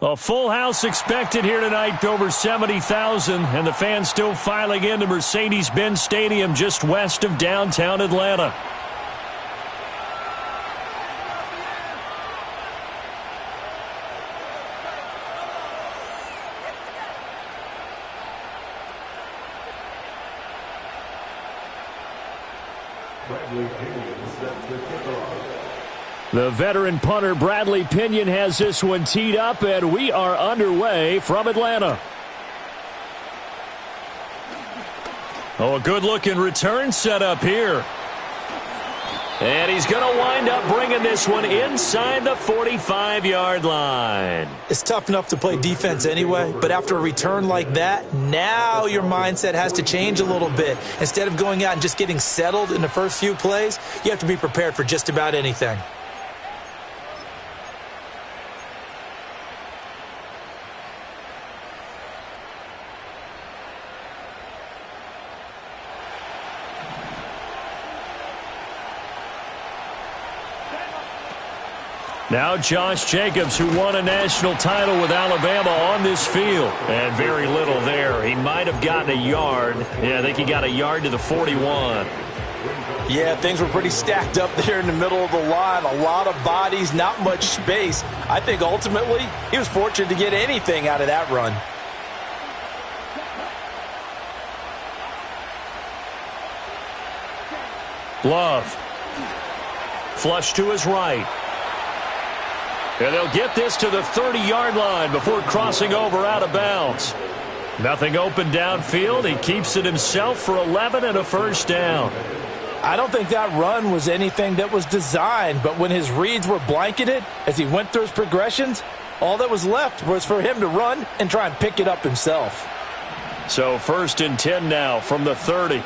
A full house expected here tonight, over 70,000, and the fans still filing into Mercedes-Benz Stadium just west of downtown Atlanta. The veteran punter Bradley Pinion has this one teed up, and we are underway from Atlanta. Oh, a good-looking return set up here. And he's going to wind up bringing this one inside the 45-yard line. It's tough enough to play defense anyway, but after a return like that, now your mindset has to change a little bit. Instead of going out and just getting settled in the first few plays, you have to be prepared for just about anything. Now Josh Jacobs, who won a national title with Alabama, on this field. And very little there. He might have gotten a yard. Yeah, I think he got a yard to the 41. Yeah, things were pretty stacked up there in the middle of the line. A lot of bodies, not much space. I think ultimately he was fortunate to get anything out of that run. Love. Flush to his right. And they'll get this to the 30-yard line before crossing over out of bounds. Nothing open downfield. He keeps it himself for 11 and a first down. I don't think that run was anything that was designed, but when his reads were blanketed as he went through his progressions, all that was left was for him to run and try and pick it up himself. So 1st and 10 now from the 30.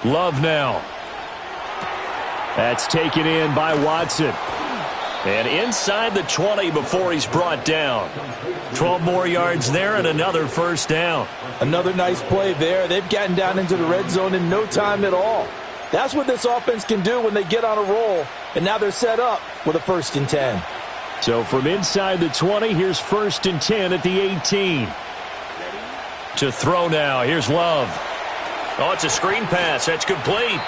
Love now. That's taken in by Watson. And inside the 20 before he's brought down. 12 more yards there and another first down. Another nice play there. They've gotten down into the red zone in no time at all. That's what this offense can do when they get on a roll. And now they're set up with a 1st and 10. So from inside the 20, here's 1st and 10 at the 18. To throw now. Here's Love. Oh, it's a screen pass. That's complete.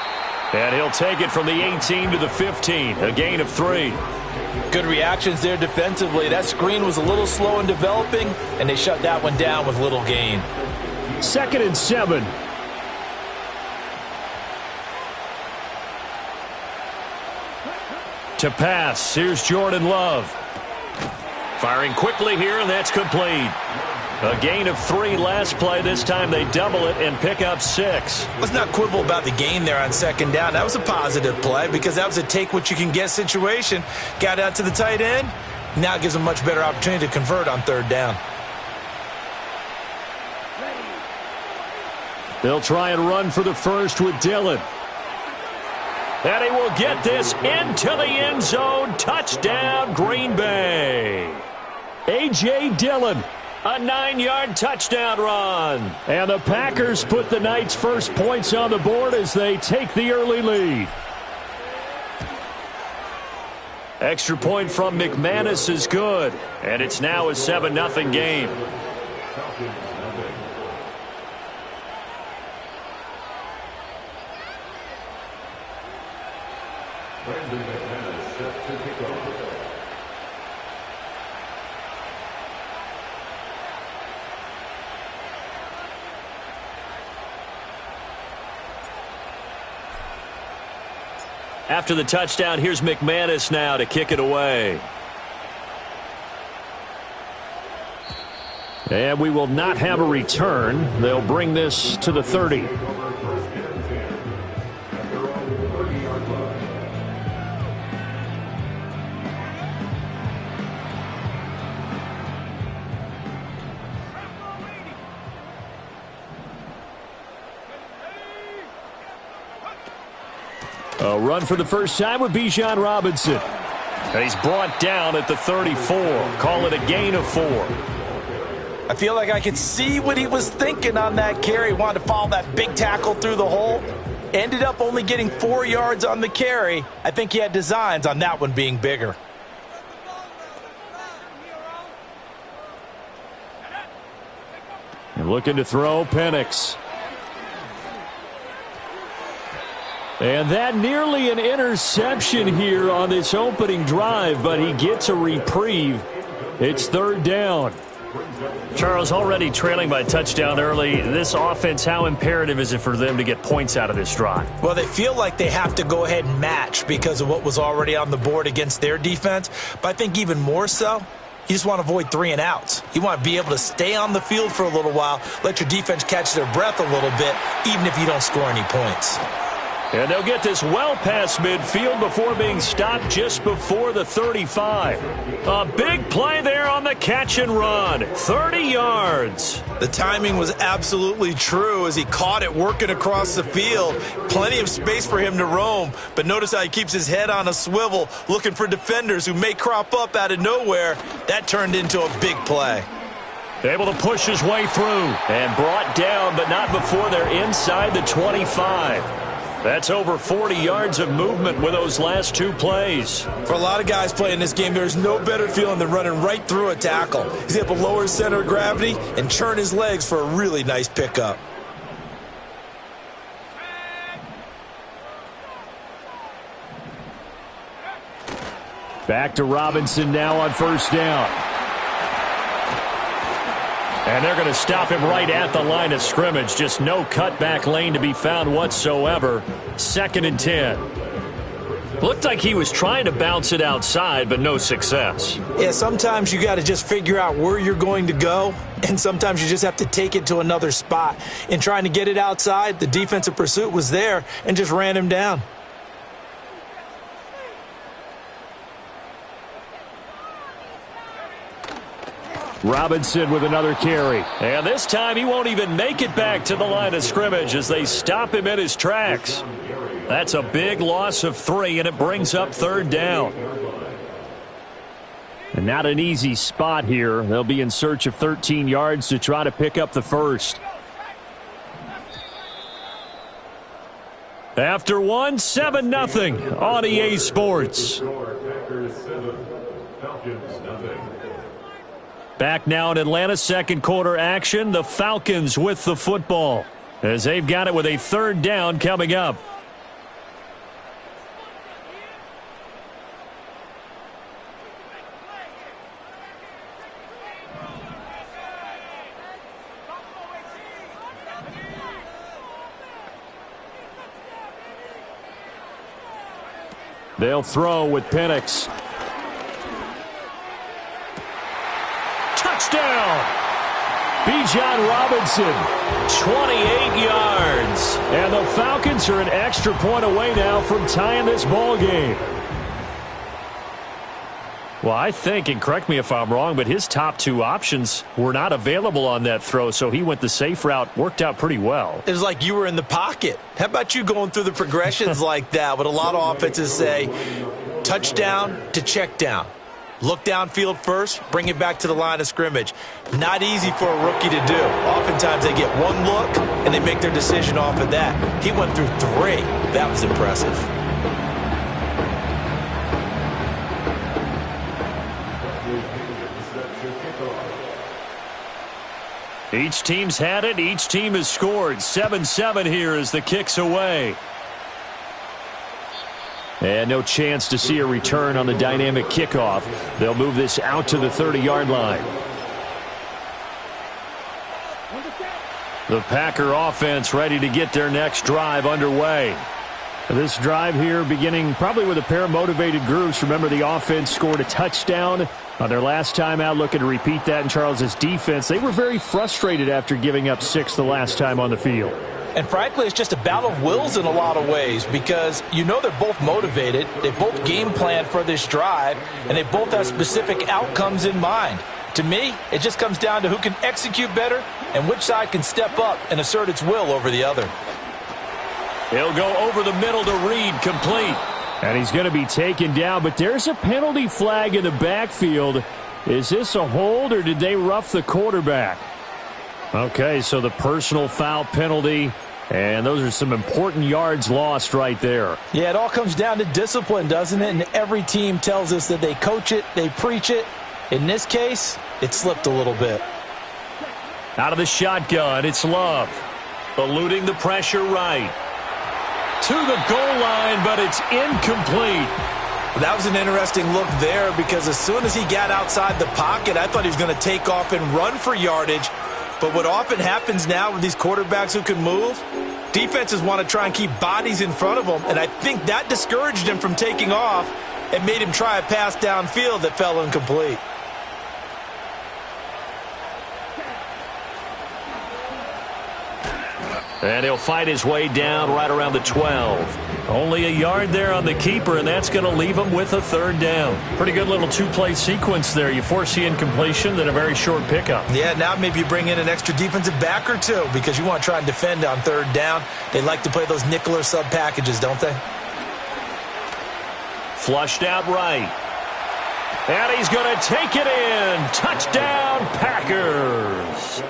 And he'll take it from the 18 to the 15. A gain of 3. Good reactions there defensively. That screen was a little slow in developing, and they shut that one down with little gain. 2nd and 7. To pass. Here's Jordan Love. Firing quickly here, and that's complete. A gain of 3 last play. This time they double it and pick up 6. Let's not quibble about the gain there on 2nd down. That was a positive play because that was a take-what-you-can-get situation. Got out to the tight end. Now it gives them a much better opportunity to convert on 3rd down. They'll try and run for the first with Dillon. And he will get this into the end zone. Touchdown, Green Bay. A.J. Dillon. A 9-yard touchdown run. And the Packers put the night's first points on the board as they take the early lead. Extra point from McManus is good. And it's now a 7-0 game. After the touchdown, here's McManus now to kick it away. And we will not have a return. They'll bring this to the 30. A run for the first time with Bijan Robinson. And he's brought down at the 34. Call it a gain of 4. I feel like I could see what he was thinking on that carry. Wanted to follow that big tackle through the hole. Ended up only getting 4 yards on the carry. I think he had designs on that one being bigger. And looking to throw, Penix. And that nearly an interception here on this opening drive, but he gets a reprieve. It's 3rd down. Charles, already trailing by a touchdown early. This offense, how imperative is it for them to get points out of this drive? Well, they feel like they have to go ahead and match because of what was already on the board against their defense. But I think even more so, you just want to avoid 3 and outs. You want to be able to stay on the field for a little while, let your defense catch their breath a little bit, even if you don't score any points. And they'll get this well past midfield before being stopped just before the 35. A big play there on the catch and run. 30 yards. The timing was absolutely true as he caught it working across the field. Plenty of space for him to roam. But notice how he keeps his head on a swivel, looking for defenders who may crop up out of nowhere. That turned into a big play. Able to push his way through and brought down, but not before they're inside the 25. That's over 40 yards of movement with those last 2 plays. For a lot of guys playing this game, there's no better feeling than running right through a tackle. He's able to lower his center of gravity and churn his legs for a really nice pickup. Back to Robinson now on first down. And they're going to stop him right at the line of scrimmage. Just no cutback lane to be found whatsoever. 2nd and 10. Looked like he was trying to bounce it outside, but no success. Yeah, sometimes you got to just figure out where you're going to go, and sometimes you just have to take it to another spot. In trying to get it outside, the defensive pursuit was there and just ran him down. Robinson with another carry. And this time he won't even make it back to the line of scrimmage as they stop him in his tracks. That's a big loss of 3, and it brings up 3rd down. And not an easy spot here. They'll be in search of 13 yards to try to pick up the first. After 1, 7-0 on EA Sports. Back now in Atlanta, second quarter action. The Falcons with the football as they've got it with a 3rd down coming up. They'll throw with Penix. Touchdown! Bijan Robinson, 28 yards. And the Falcons are an extra point away now from tying this ball game. Well, I think, and correct me if I'm wrong, but his top 2 options were not available on that throw, so he went the safe route. Worked out pretty well. It was like you were in the pocket. How about you going through the progressions like that? What a lot of offenses say, touchdown to check down. Look downfield first, bring it back to the line of scrimmage. Not easy for a rookie to do. Oftentimes they get one look, and they make their decision off of that. He went through 3. That was impressive. Each team's had it. Each team has scored. 7-7 here as the kick's away. And no chance to see a return on the dynamic kickoff. They'll move this out to the 30-yard line. The Packer offense ready to get their next drive underway. This drive here beginning probably with a pair of motivated groups. Remember, the offense scored a touchdown on their last time out, looking to repeat that in Charles's defense. They were very frustrated after giving up 6 the last time on the field. And frankly, it's just a battle of wills in a lot of ways because you know they're both motivated, they both game plan for this drive, and they both have specific outcomes in mind. To me, it just comes down to who can execute better and which side can step up and assert its will over the other. He'll go over the middle to Reed, complete. And he's going to be taken down, but there's a penalty flag in the backfield. Is this a hold or did they rough the quarterback? Okay, so the personal foul penalty, and those are some important yards lost right there. Yeah, it all comes down to discipline, doesn't it? And every team tells us that they coach it, they preach it. In this case, it slipped a little bit. Out of the shotgun, it's Love. Eluding the pressure right. To the goal line, but it's incomplete. That was an interesting look there because as soon as he got outside the pocket, I thought he was going to take off and run for yardage. But what often happens now with these quarterbacks who can move, defenses want to try and keep bodies in front of them, and I think that discouraged him from taking off and made him try a pass downfield that fell incomplete. And he'll fight his way down right around the 12. Only a yard there on the keeper, and that's going to leave him with a 3rd down. Pretty good little 2-play sequence there. You force the incompletion, then a very short pickup. Yeah, now maybe you bring in an extra defensive back or 2 because you want to try and defend on 3rd down. They like to play those nickel or sub packages, don't they? Flushed out right. And he's going to take it in. Touchdown, Packers.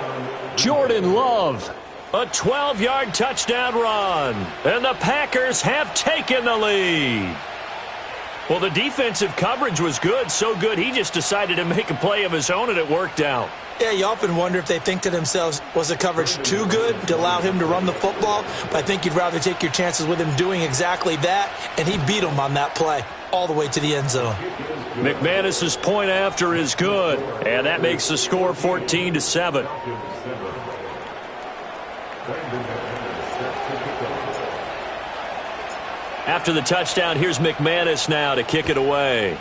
Jordan Love A 12-yard touchdown run. And the Packers have taken the lead. Well, the defensive coverage was good, so good he just decided to make a play of his own, and it worked out. Yeah, you often wonder if they think to themselves, was the coverage too good to allow him to run the football? But I think you'd rather take your chances with him doing exactly that, and he beat him on that play all the way to the end zone. McManus's point after is good, and that makes the score 14-7. After the touchdown, here's McManus now to kick it away.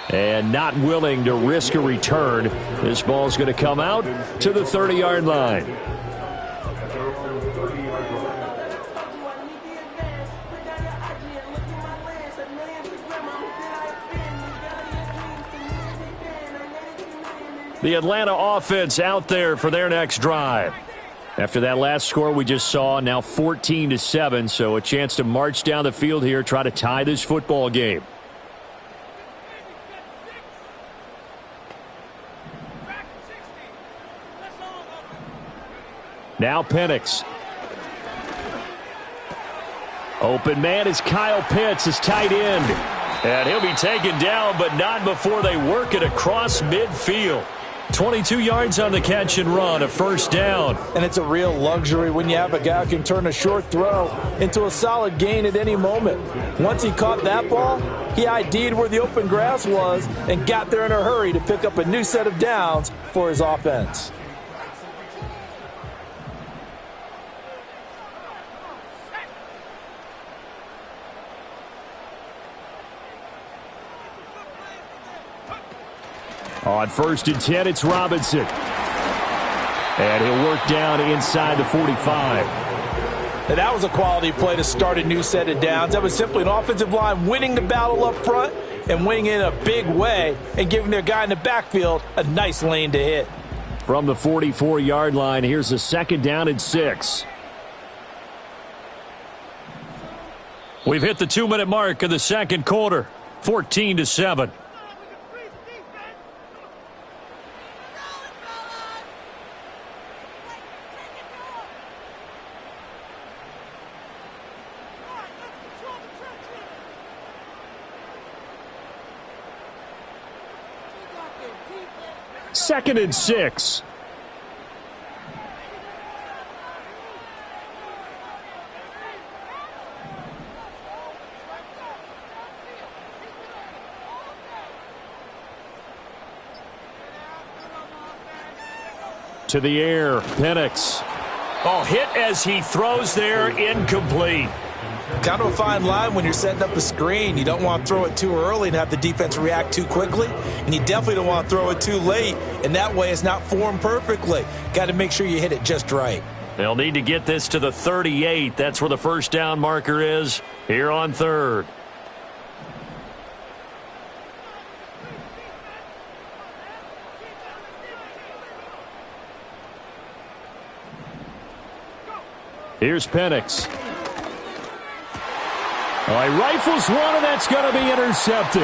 And not willing to risk a return. This ball's going to come out to the 30-yard line. The Atlanta offense out there for their next drive. After that last score we just saw, now 14-7, so a chance to march down the field here, try to tie this football game. Now Penix. Open man is Kyle Pitts, his tight end. And he'll be taken down, but not before they work it across midfield. 22 yards on the catch and run, a first down. And it's a real luxury when you have a guy who can turn a short throw into a solid gain at any moment. Once he caught that ball, he ID'd where the open grass was and got there in a hurry to pick up a new set of downs for his offense. On 1st and 10, it's Robinson. And he'll work down inside the 45. And that was a quality play to start a new set of downs. That was simply an offensive line winning the battle up front and winning in a big way and giving their guy in the backfield a nice lane to hit. From the 44-yard line, here's a 2nd down and 6. We've hit the 2-minute mark of the second quarter, 14-7. Second and 6. To the air, Penix. Oh, hit as he throws there, incomplete. Kind of a fine line when you're setting up a screen. You don't want to throw it too early and have the defense react too quickly. And you definitely don't want to throw it too late. And that way it's not formed perfectly. Got to make sure you hit it just right. They'll need to get this to the 38. That's where the first down marker is here on 3rd. Here's Penix. Oh, he rifles one, and that's going to be intercepted.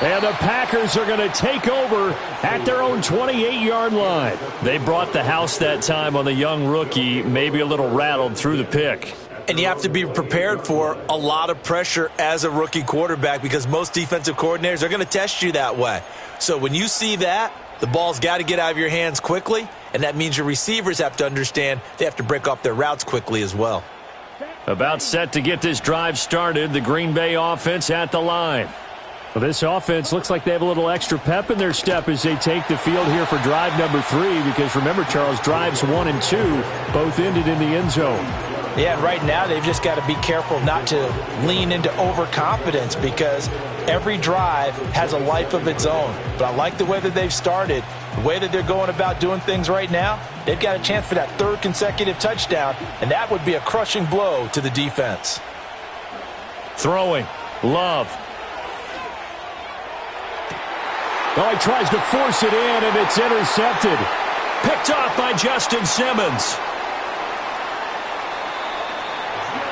And the Packers are going to take over at their own 28-yard line. They brought the house that time on the young rookie, maybe a little rattled through the pick. And you have to be prepared for a lot of pressure as a rookie quarterback because most defensive coordinators are going to test you that way. So when you see that, the ball's got to get out of your hands quickly, and that means your receivers have to understand they have to break off their routes quickly as well. About set to get this drive started, the Green Bay offense at the line. Well, this offense looks like they have a little extra pep in their step as they take the field here for drive number 3 because remember, Charles, drives 1 and 2 both ended in the end zone. Yeah, and right now they've just got to be careful not to lean into overconfidence because every drive has a life of its own. But I like the way that they've started, the way that they're going about doing things right now. They've got a chance for that 3rd consecutive touchdown, and that would be a crushing blow to the defense. Throwing, Love. Oh, he tries to force it in, and it's intercepted. Picked off by Justin Simmons.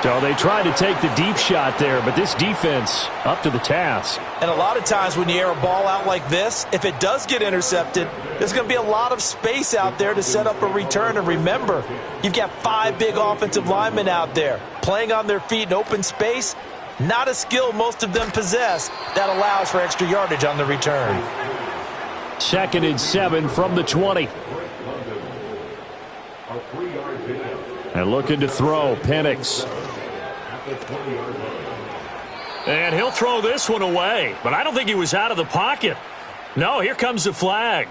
So they tried to take the deep shot there, but this defense up to the task. And a lot of times when you air a ball out like this, if it does get intercepted, there's going to be a lot of space out there to set up a return. And remember, you've got 5 big offensive linemen out there playing on their feet in open space. Not a skill most of them possess that allows for extra yardage on the return. 2nd and 7 from the 20. And looking to throw, Penix. And he'll throw this one away, but I don't think he was out of the pocket. No, here comes the flag.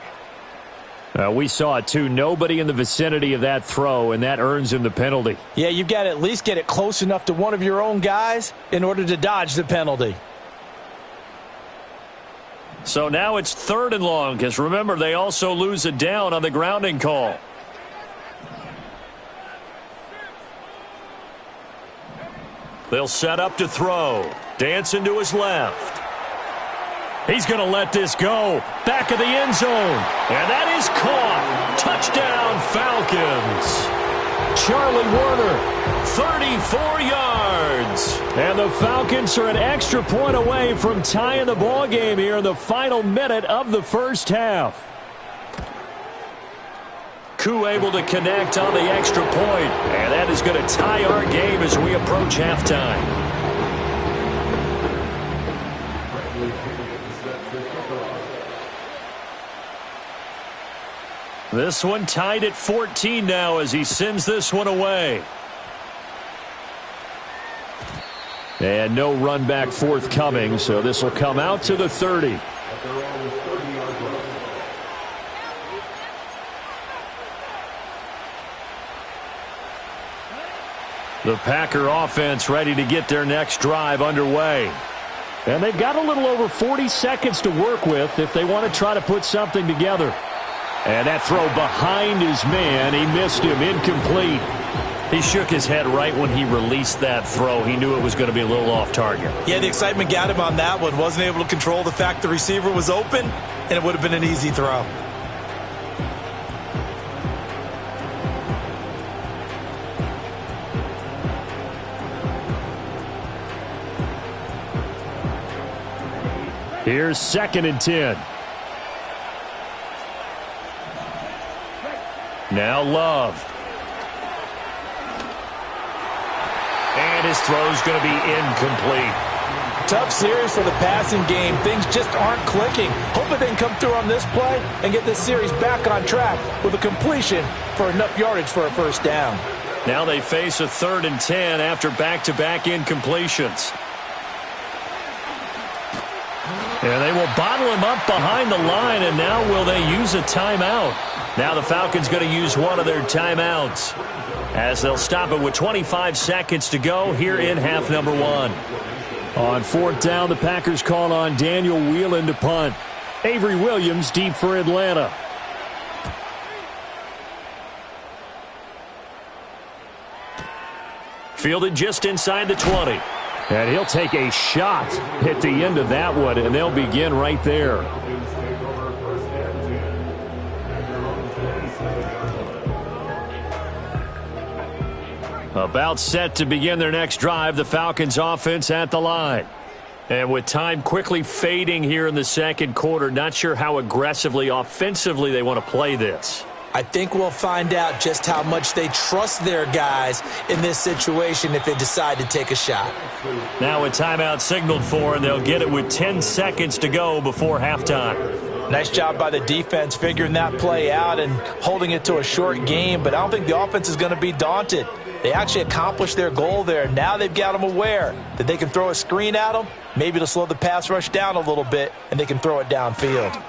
We saw it too. Nobody in the vicinity of that throw, and that earns him the penalty. Yeah, you've got to at least get it close enough to one of your own guys in order to dodge the penalty. So now it's 3rd and long, because remember, they also lose a down on the grounding call. They'll set up to throw. Dancing to his left. He's going to let this go. Back of the end zone. And that is caught. Touchdown, Falcons. Charlie Warner, 34 yards. And the Falcons are an extra point away from tying the ball game here in the final minute of the first half. Koo able to connect on the extra point. And that is going to tie our game as we approach halftime. This one tied at 14 now as he sends this one away. And no run back forthcoming, so this will come out to the 30. The Packer offense ready to get their next drive underway. And they've got a little over 40 seconds to work with if they want to try to put something together. And that throw behind his man, he missed him, incomplete. He shook his head right when he released that throw. He knew it was going to be a little off target. Yeah, the excitement got him on that one. Wasn't able to control the fact the receiver was open, and it would have been an easy throw. Here's 2nd and 10. Now Love. And his throw's going to be incomplete. Tough series for the passing game. Things just aren't clicking. Hoping they can come through on this play and get this series back on track with a completion for enough yardage for a first down. Now they face a 3rd and 10 after back-to-back incompletions. And they will bottle him up behind the line, and now will they use a timeout? Now the Falcons going to use one of their timeouts as they'll stop it with 25 seconds to go here in half number 1. On 4th down, the Packers call on Daniel Whelan to punt. Avery Williams deep for Atlanta. Fielded just inside the 20. And he'll take a shot at the end of that one, and they'll begin right there. About set to begin their next drive, the Falcons offense at the line. And with time quickly fading here in the second quarter, not sure how aggressively, offensively they want to play this. I think we'll find out just how much they trust their guys in this situation if they decide to take a shot. Now a timeout signaled for, and they'll get it with 10 seconds to go before halftime. Nice job by the defense figuring that play out and holding it to a short game, but I don't think the offense is going to be daunted. They actually accomplished their goal there. Now they've got them aware that they can throw a screen at them. Maybe to slow the pass rush down a little bit, and they can throw it downfield.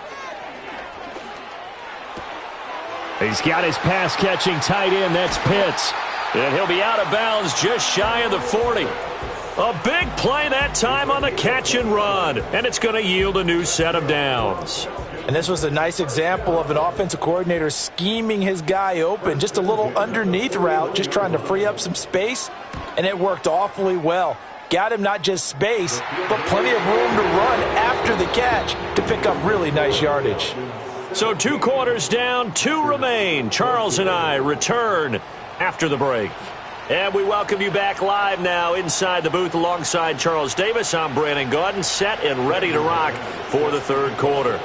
He's got his pass-catching tight end. That's Pitts. And he'll be out of bounds just shy of the 40. A big play that time on the catch and run. And it's going to yield a new set of downs. And this was a nice example of an offensive coordinator scheming his guy open. Just a little underneath route, just trying to free up some space. And it worked awfully well. Got him not just space, but plenty of room to run after the catch to pick up really nice yardage. So 2 quarters down, 2 remain. Charles and I return after the break. And we welcome you back live now inside the booth alongside Charles Davis. I'm Brandon Gaudin, set and ready to rock for the third quarter.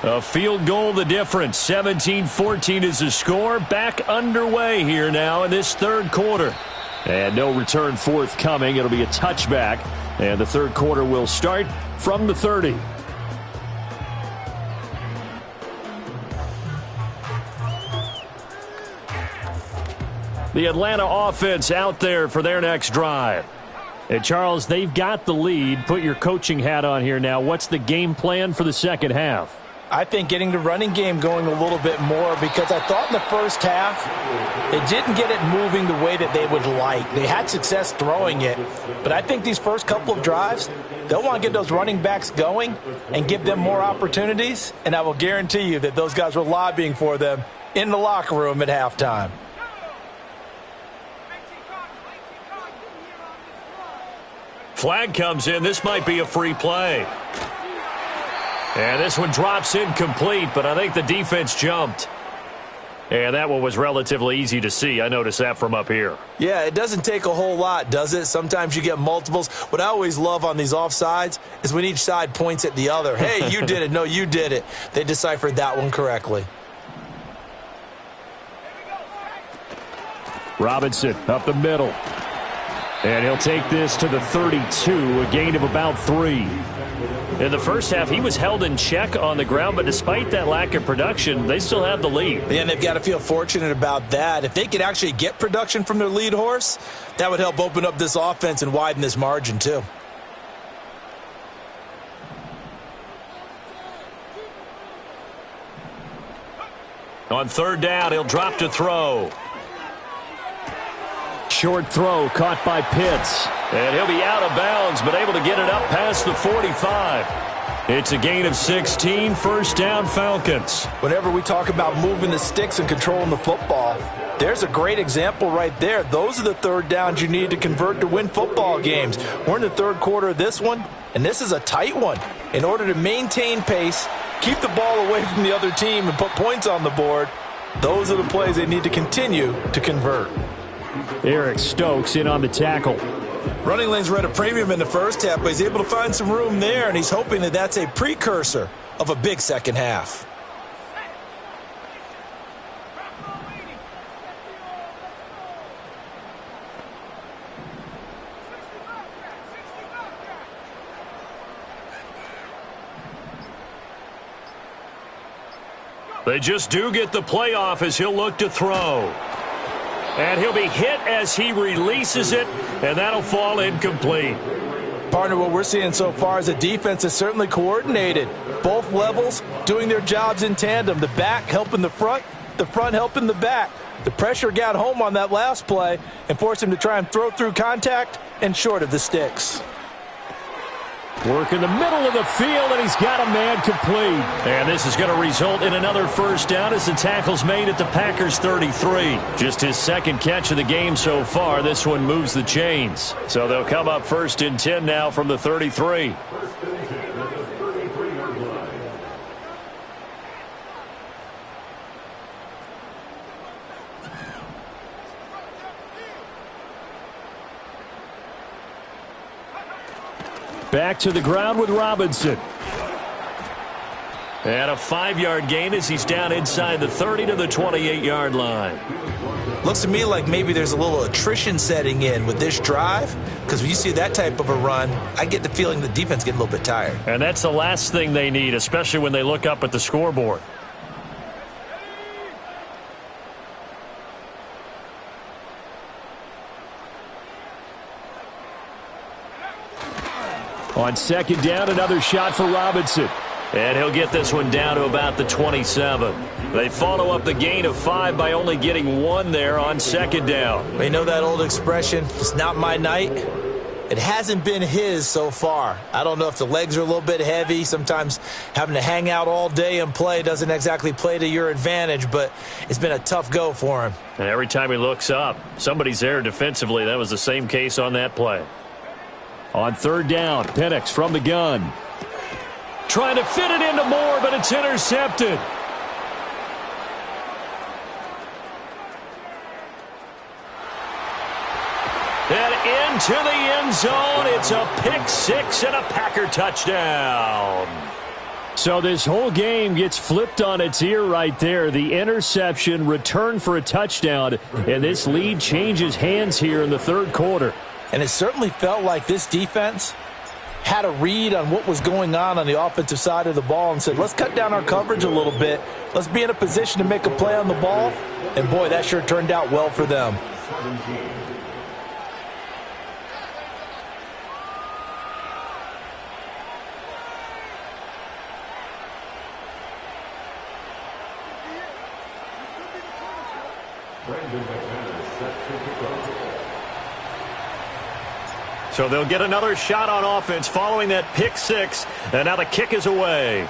A field goal the difference. 17-14 is the score. Back underway here now in this third quarter. And no return forthcoming. It'll be a touchback. And the third quarter will start from the 30. The Atlanta offense out there for their next drive. And Charles, they've got the lead. Put your coaching hat on here now. What's the game plan for the second half? I think getting the running game going a little bit more, because I thought in the first half they didn't get it moving the way that they would like. They had success throwing it, but I think these first couple of drives, they'll want to get those running backs going and give them more opportunities, and I will guarantee you that those guys were lobbying for them in the locker room at halftime. Flag comes in. This might be a free play. And this one drops incomplete, but I think the defense jumped. And that one was relatively easy to see. I noticed that from up here. Yeah, it doesn't take a whole lot, does it? Sometimes you get multiples. What I always love on these offsides is when each side points at the other. Hey, you did it. No, you did it. They deciphered that one correctly. Robinson up the middle. And he'll take this to the 32, a gain of about 3. In the first half, he was held in check on the ground, but despite that lack of production, they still have the lead. And they've got to feel fortunate about that. If they could actually get production from their lead horse, that would help open up this offense and widen this margin too. On third down, he'll drop to throw. Short throw caught by Pitts. And he'll be out of bounds, but able to get it up past the 45. It's a gain of 16, first down Falcons. Whenever we talk about moving the sticks and controlling the football, there's a great example right there. Those are the third downs you need to convert to win football games. We're in the third quarter of this one, and this is a tight one. In order to maintain pace, keep the ball away from the other team, and put points on the board, those are the plays they need to continue to convert. Eric Stokes in on the tackle. Running lanes were at a premium in the first half, but he's able to find some room there, and he's hoping that that's a precursor of a big second half. They just do get the playoff as he'll look to throw. And he'll be hit as he releases it, and that'll fall incomplete. Partner, what we're seeing so far is the defense is certainly coordinated. Both levels doing their jobs in tandem. The back helping the front helping the back. The pressure got home on that last play and forced him to try and throw through contact and short of the sticks. Work in the middle of the field, and he's got a man complete. And this is going to result in another first down as the tackle's made at the Packers' 33. Just his second catch of the game so far. This one moves the chains. So they'll come up first and 10 now from the 33. Back to the ground with Robinson. And a 5-yard gain as he's down inside the 30 to the 28-yard line. Looks to me like maybe there's a little attrition setting in with this drive, because when you see that type of a run, I get the feeling the defense getting a little bit tired. And that's the last thing they need, especially when they look up at the scoreboard. On second down, another shot for Robinson. And he'll get this one down to about the 27. They follow up the gain of 5 by only getting 1 there on second down. You know that old expression, it's not my night? It hasn't been his so far. I don't know if the legs are a little bit heavy. Sometimes having to hang out all day and play doesn't exactly play to your advantage, but it's been a tough go for him. And every time he looks up, somebody's there defensively. That was the same case on that play. On third down, Penix from the gun. Trying to fit it into Moore, but it's intercepted. into the end zone. It's a pick six and a Packer touchdown. So this whole game gets flipped on its ear right there. The interception, return for a touchdown, and this lead changes hands here in the third quarter. And it certainly felt like this defense had a read on what was going on the offensive side of the ball and said, let's cut down our coverage a little bit. Let's be in a position to make a play on the ball. And, boy, that sure turned out well for them. So they'll get another shot on offense following that pick six. And now the kick is away.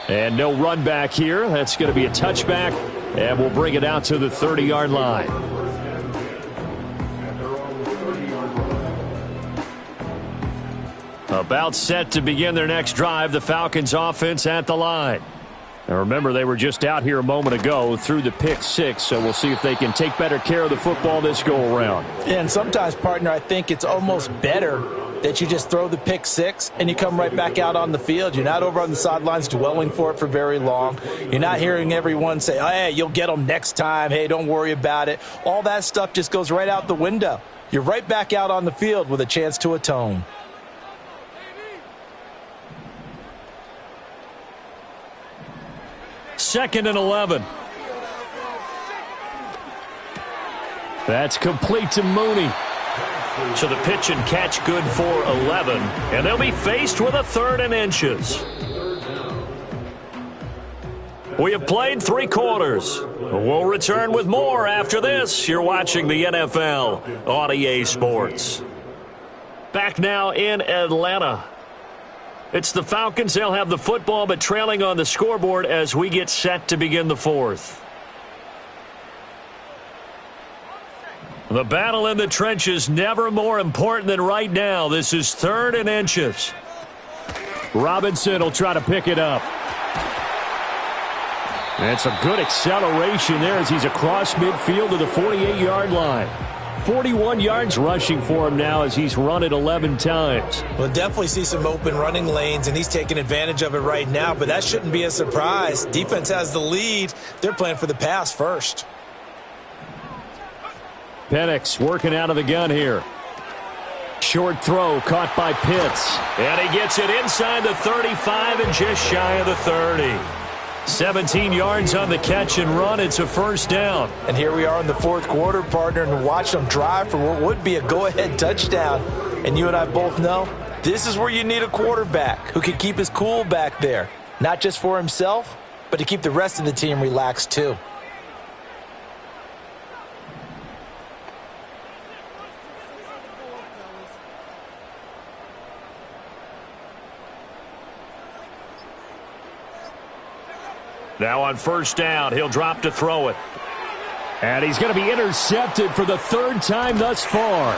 And no run back here. That's going to be a touchback. And we'll bring it out to the 30-yard line. About set to begin their next drive. The Falcons offense at the line. Now remember, they were just out here a moment ago through the pick six, so we'll see if they can take better care of the football this go-around. And sometimes, partner, I think it's almost better that you just throw the pick six and you come right back out on the field. You're not over on the sidelines dwelling for it for very long. You're not hearing everyone say, oh, hey, you'll get them next time. Hey, don't worry about it. All that stuff just goes right out the window. You're right back out on the field with a chance to atone. Second and 11. That's complete to Mooney. So the pitch and catch good for 11. And they'll be faced with a 3rd and inches. We have played 3 quarters. We'll return with more after this. You're watching the NFL on EA Sports. Back now in Atlanta. It's the Falcons. They'll have the football, but trailing on the scoreboard as we get set to begin the 4th. The battle in the trenches never more important than right now. This is 3rd and inches. Robinson will try to pick it up. And some good acceleration there as he's across midfield to the 48-yard line. 41 yards rushing for him now as he's run it 11 times. We'll definitely see some open running lanes, and he's taking advantage of it right now, but that shouldn't be a surprise. Defense has the lead. They're playing for the pass first. Penix working out of the gun here. Short throw caught by Pitts. And he gets it inside the 35 and just shy of the 30. 17 yards on the catch and run. It's a first down. And here we are in the 4th quarter, partner, and watch them drive for what would be a go-ahead touchdown. And you and I both know this is where you need a quarterback who can keep his cool back there. Not just for himself, but to keep the rest of the team relaxed too. Now on first down, he'll drop to throw it. And he's going to be intercepted for the 3rd time thus far.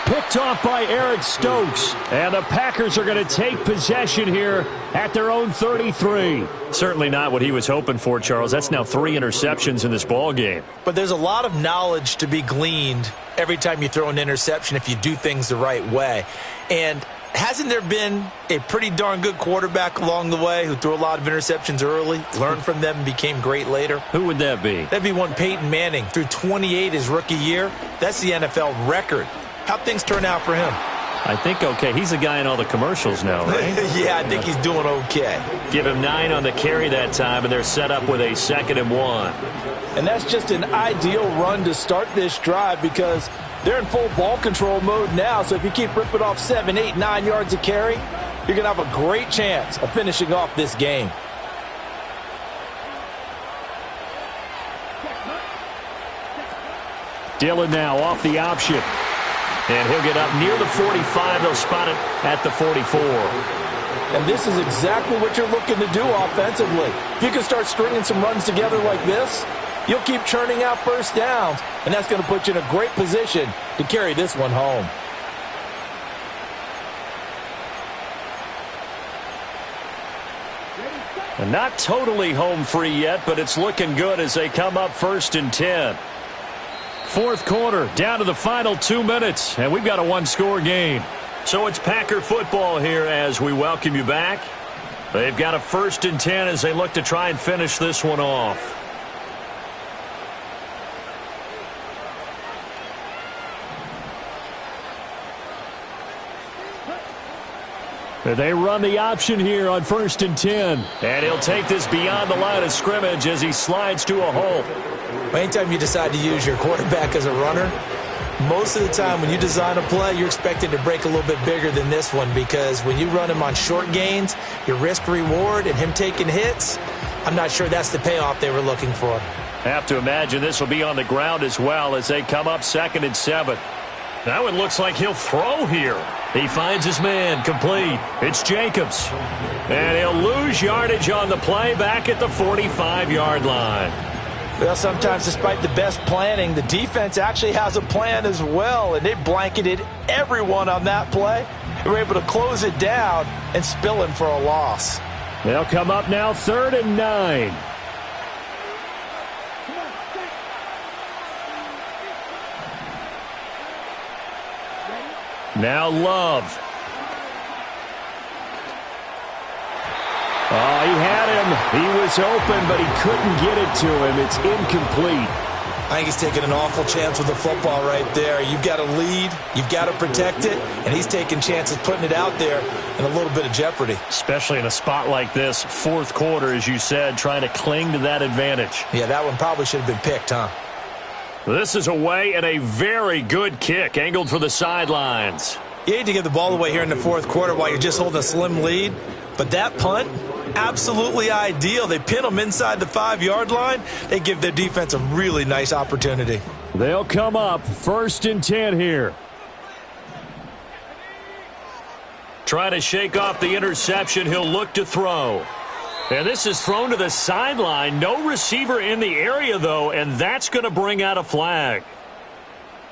Picked off by Eric Stokes. And the Packers are going to take possession here at their own 33. Certainly not what he was hoping for, Charles. That's now 3 interceptions in this ball game. But there's a lot of knowledge to be gleaned every time you throw an interception if you do things the right way. And hasn't there been a pretty darn good quarterback along the way who threw a lot of interceptions early, learned from them, and became great later? Who would that be? That'd be one Peyton Manning. Threw 28 his rookie year. That's the NFL record. How'd things turn out for him? I think okay. He's the guy in all the commercials now, right? Yeah, I think he's doing okay. Give him 9 on the carry that time, and they're set up with a 2nd and 1. And that's just an ideal run to start this drive because they're in full ball control mode now, so if you keep ripping off 7, 8, 9 yards a carry, you're going to have a great chance of finishing off this game. Dillon now off the option. And he'll get up near the 45. They'll spot it at the 44. And this is exactly what you're looking to do offensively. If you can start stringing some runs together like this, you'll keep churning out first downs, and that's going to put you in a great position to carry this one home. And not totally home free yet, but it's looking good as they come up 1st and 10. Fourth quarter, down to the final 2 minutes, and we've got a one-score game. So it's Packer football here as we welcome you back. They've got a 1st and 10 as they look to try and finish this one off. They run the option here on 1st and 10. And he'll take this beyond the line of scrimmage as he slides to a hole. Anytime you decide to use your quarterback as a runner, most of the time when you design a play, you're expecting to break a little bit bigger than this one, because when you run him on short gains, your risk-reward and him taking hits, I'm not sure that's the payoff they were looking for. Have to imagine this will be on the ground as well as they come up 2nd and 7. Now it looks like he'll throw here. He finds his man, complete. It's Jacobs. And he'll lose yardage on the play back at the 45-yard line. Well, sometimes despite the best planning, the defense actually has a plan as well, and they blanketed everyone on that play. They were able to close it down and spill him for a loss. They'll come up now 3rd and 9. Now Love. Oh, he had him. He was open, but he couldn't get it to him. It's incomplete. I think he's taking an awful chance with the football right there. You've got to lead, you've got to protect it, and he's taking chances putting it out there in a little bit of jeopardy. Especially in a spot like this, 4th quarter, as you said, trying to cling to that advantage. Yeah, that one probably should have been picked, huh? This is away and a very good kick, angled for the sidelines. You hate to give the ball away here in the 4th quarter while you're just holding a slim lead, but that punt, absolutely ideal. They pin them inside the 5-yard line. They give their defense a really nice opportunity. They'll come up 1st and 10 here. Trying to shake off the interception. He'll look to throw. And this is thrown to the sideline. No receiver in the area, though, and that's going to bring out a flag.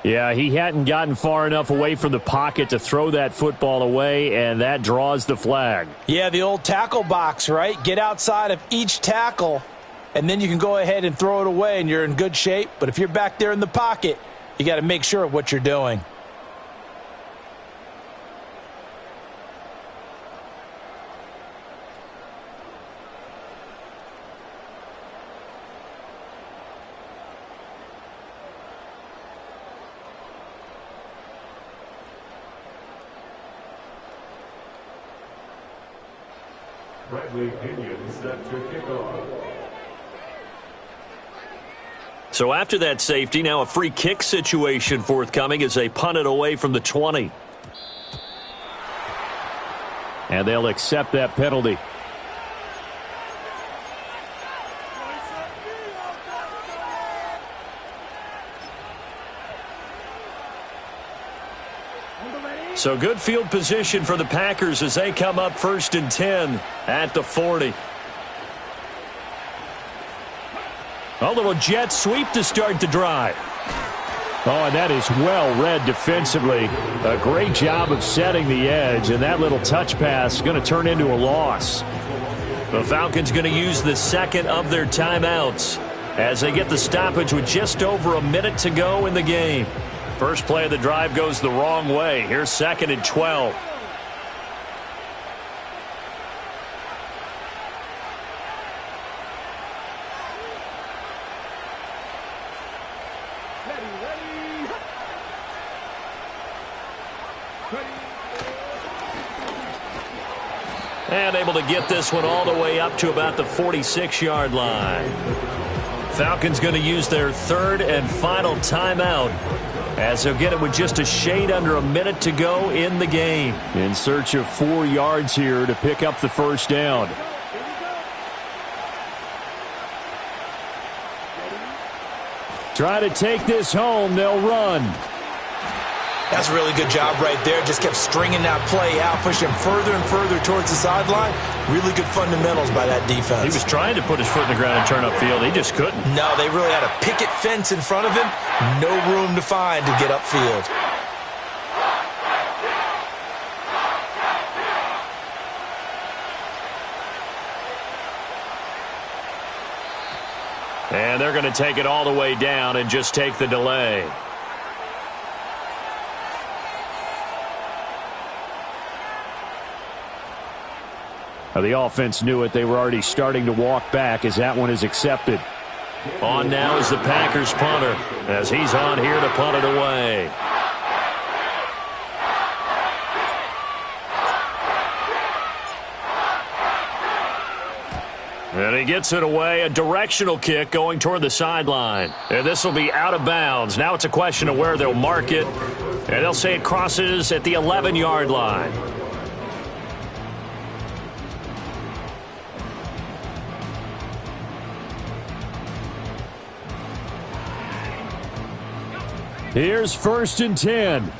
Yeah, he hadn't gotten far enough away from the pocket to throw that football away, and that draws the flag. Yeah, the old tackle box, right? Get outside of each tackle, and then you can go ahead and throw it away, and you're in good shape. But if you're back there in the pocket, you got to make sure of what you're doing. So after that safety, now a free kick situation forthcoming as they punt it away from the 20. And they'll accept that penalty. So good field position for the Packers as they come up 1st and 10 at the 40. A little jet sweep to start the drive. Oh, and that is well read defensively. A great job of setting the edge, and that little touch pass is going to turn into a loss. The Falcons going to use the 2nd of their timeouts as they get the stoppage with just over a minute to go in the game. First play of the drive goes the wrong way. Here's 2nd and 12. And able to get this one all the way up to about the 46-yard line. Falcons going to use their 3rd and final timeout as they'll get it with just a shade under a minute to go in the game. In search of 4 yards here to pick up the first down. Try to take this home. They'll run. That's a really good job right there. Just kept stringing that play out, pushing further and further towards the sideline. Really good fundamentals by that defense. He was trying to put his foot in the ground and turn upfield. He just couldn't. No, they really had a picket fence in front of him. No room to find to get upfield. And they're going to take it all the way down and just take the delay. The offense knew it. They were already starting to walk back as that one is accepted. On now is the Packers punter as he's on here to punt it away. And he gets it away, a directional kick going toward the sideline. And this will be out of bounds. Now it's a question of where they'll mark it. And they'll say it crosses at the 11-yard line. Here's 1st and 10.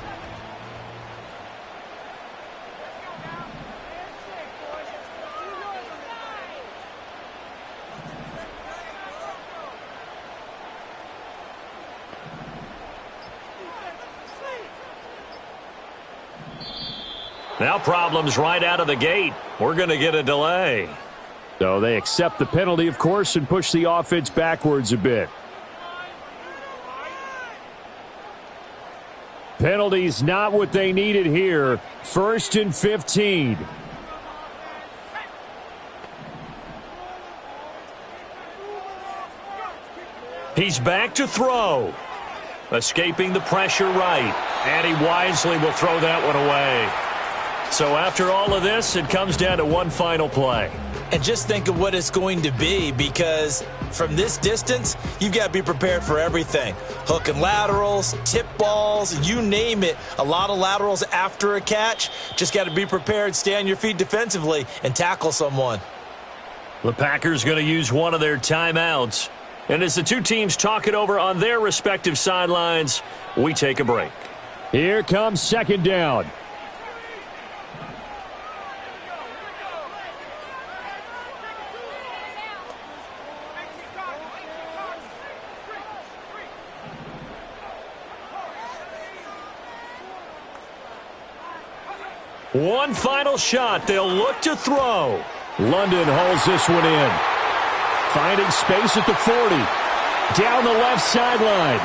Now problems right out of the gate. We're going to get a delay. So they accept the penalty, of course, and push the offense backwards a bit. Penalties not what they needed here. 1st and 15. He's back to throw. Escaping the pressure right. And he wisely will throw that one away. So after all of this, it comes down to one final play. And just think of what it's going to be, because from this distance, you've got to be prepared for everything. Hook and laterals, tip balls, you name it. A lot of laterals after a catch. Just got to be prepared, stay on your feet defensively, and tackle someone. The Packers going to use one of their timeouts. And as the two teams talk it over on their respective sidelines, we take a break. Here comes 2nd down. One final shot. They'll look to throw. London hauls this one in. Finding space at the 40. Down the left sideline.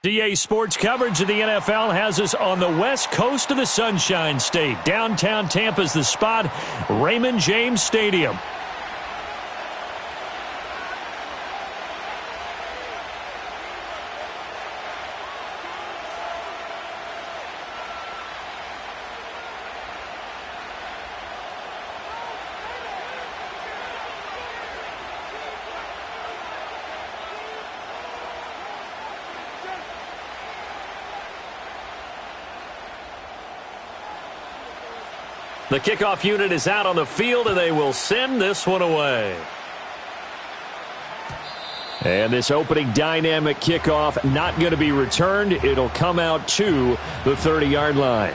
DA Sports coverage of the NFL has us on the west coast of the Sunshine State. Downtown Tampa's the spot, Raymond James Stadium. The kickoff unit is out on the field, and they will send this one away. And this opening dynamic kickoff not going to be returned. It'll come out to the 30-yard line.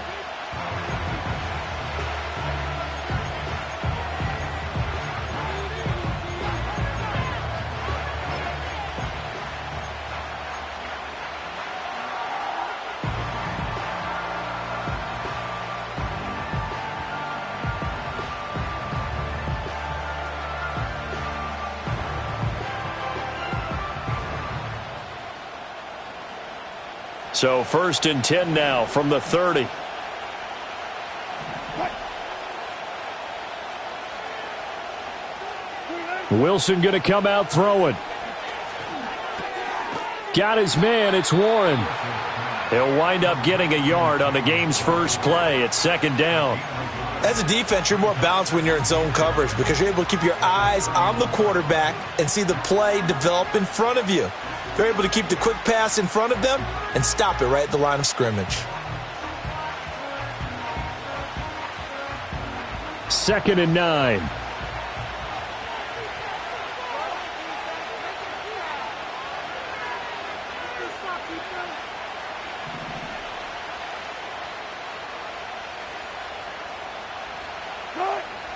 So 1st and 10 now from the 30. Wilson going to come out throwing. Got his man. It's Warren. He'll wind up getting a yard on the game's first play at 2nd down. As a defense, you're more balanced when you're in zone coverage because you're able to keep your eyes on the quarterback and see the play develop in front of you. They're able to keep the quick pass in front of them and stop it right at the line of scrimmage. 2nd and 9.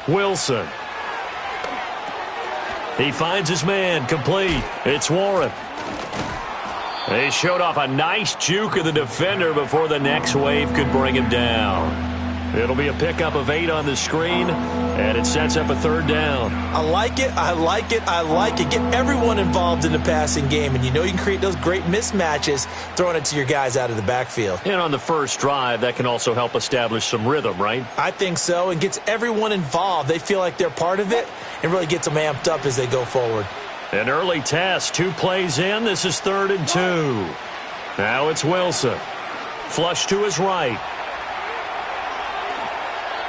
Wilson. He finds his man, complete. It's Warren. They showed off a nice juke of the defender before the next wave could bring him down. It'll be a pickup of 8 on the screen, and it sets up a 3rd down. I like it, I like it, I like it. Get everyone involved in the passing game, and you know you can create those great mismatches throwing it to your guys out of the backfield. And on the first drive, that can also help establish some rhythm, right? I think so, and gets everyone involved. They feel like they're part of it and really gets them amped up as they go forward. An early test, 2 plays in. This is 3rd and 2. Now it's Wilson. Flush to his right.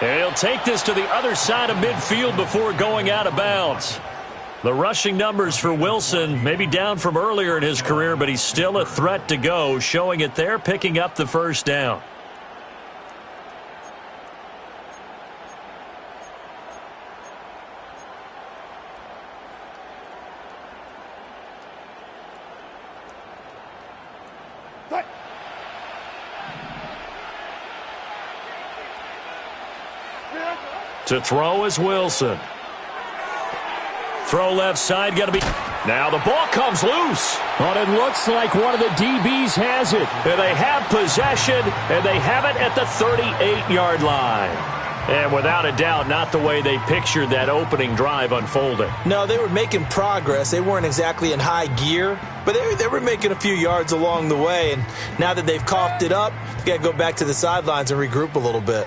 And he'll take this to the other side of midfield before going out of bounds. The rushing numbers for Wilson may be down from earlier in his career, but he's still a threat to go, showing it there, picking up the 1st down. To throw is Wilson. Throw left side, got to be. Now the ball comes loose. But it looks like one of the DBs has it. And they have possession, and they have it at the 38-yard line. And without a doubt, not the way they pictured that opening drive unfolding. No, they were making progress. They weren't exactly in high gear, but they were making a few yards along the way. And now that they've coughed it up, you got to go back to the sidelines and regroup a little bit.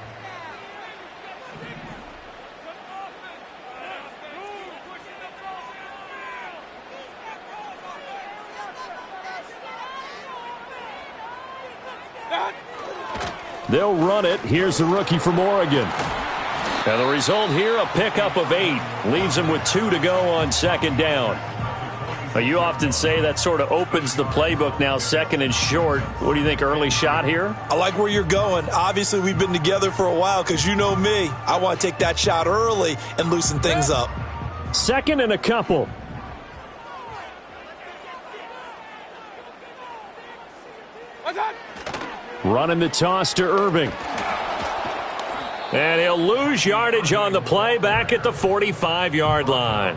They'll run it. Here's the rookie from Oregon. And the result here, a pickup of 8. Leaves them with 2 to go on 2nd down. But you often say that sort of opens the playbook now, 2nd and short. What do you think, early shot here? I like where you're going. Obviously, we've been together for a while because you know me. I want to take that shot early and loosen things up. 2nd and a couple. Running the toss to Irving. And he'll lose yardage on the play back at the 45-yard line.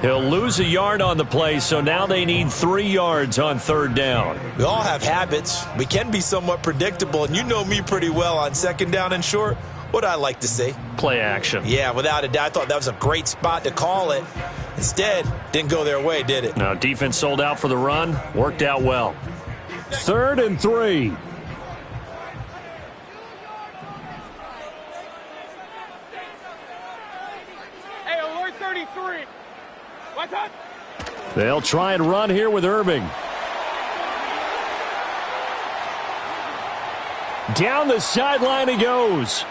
He'll lose a yard on the play, so now they need 3 yards on 3rd down. We all have habits. We can be somewhat predictable, and you know me pretty well on 2nd down and short. What I like to see? Play action. Yeah, without a doubt. I thought that was a great spot to call it. Instead, didn't go their way, did it? No, defense sold out for the run. Worked out well. 3rd and 3. Hey, alert 33. What's up? They'll try and run here with Irving. Down the sideline he goes.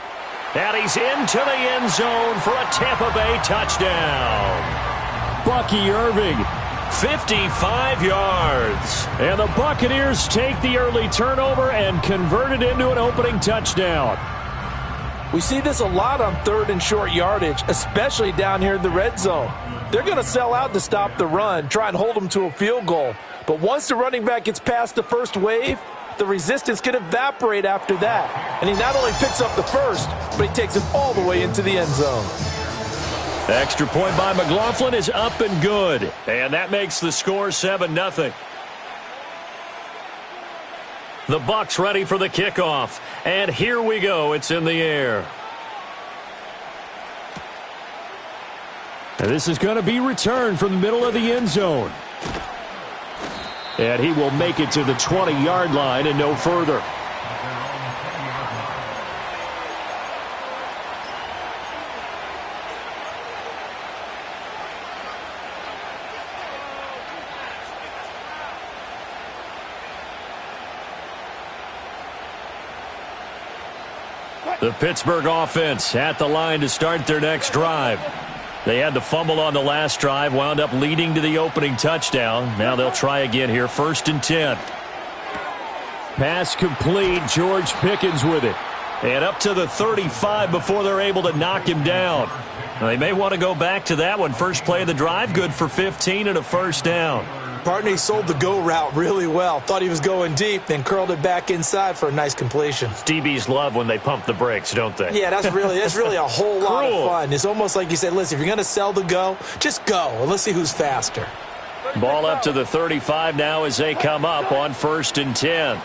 And he's into the end zone for a Tampa Bay touchdown. Bucky Irving, 55 yards. And the Buccaneers take the early turnover and convert it into an opening touchdown. We see this a lot on 3rd and short yardage, especially down here in the red zone. They're going to sell out to stop the run, try and hold them to a field goal. But once the running back gets past the first wave, the resistance can evaporate after that. And he not only picks up the first, but he takes it all the way into the end zone. Extra point by McLaughlin is up and good. And that makes the score 7-0. The Bucs ready for the kickoff. And here we go. It's in the air. And this is going to be returned from the middle of the end zone. And he will make it to the 20-yard line and no further. The Pittsburgh offense at the line to start their next drive. They had the fumble on the last drive, wound up leading to the opening touchdown. Now they'll try again here, 1st and 10. Pass complete, George Pickens with it. And up to the 35 before they're able to knock him down. Now, they may want to go back to that one. First play of the drive, good for 15 and a first down. Partner, he sold the go route really well. Thought he was going deep, then curled it back inside for a nice completion. DBs love when they pump the brakes, don't they? Yeah, that's really a whole lot of fun. It's almost like you said, listen, if you're going to sell the go, just go, and let's see who's faster. Ball up to the 35 now as they come up on 1st and 10.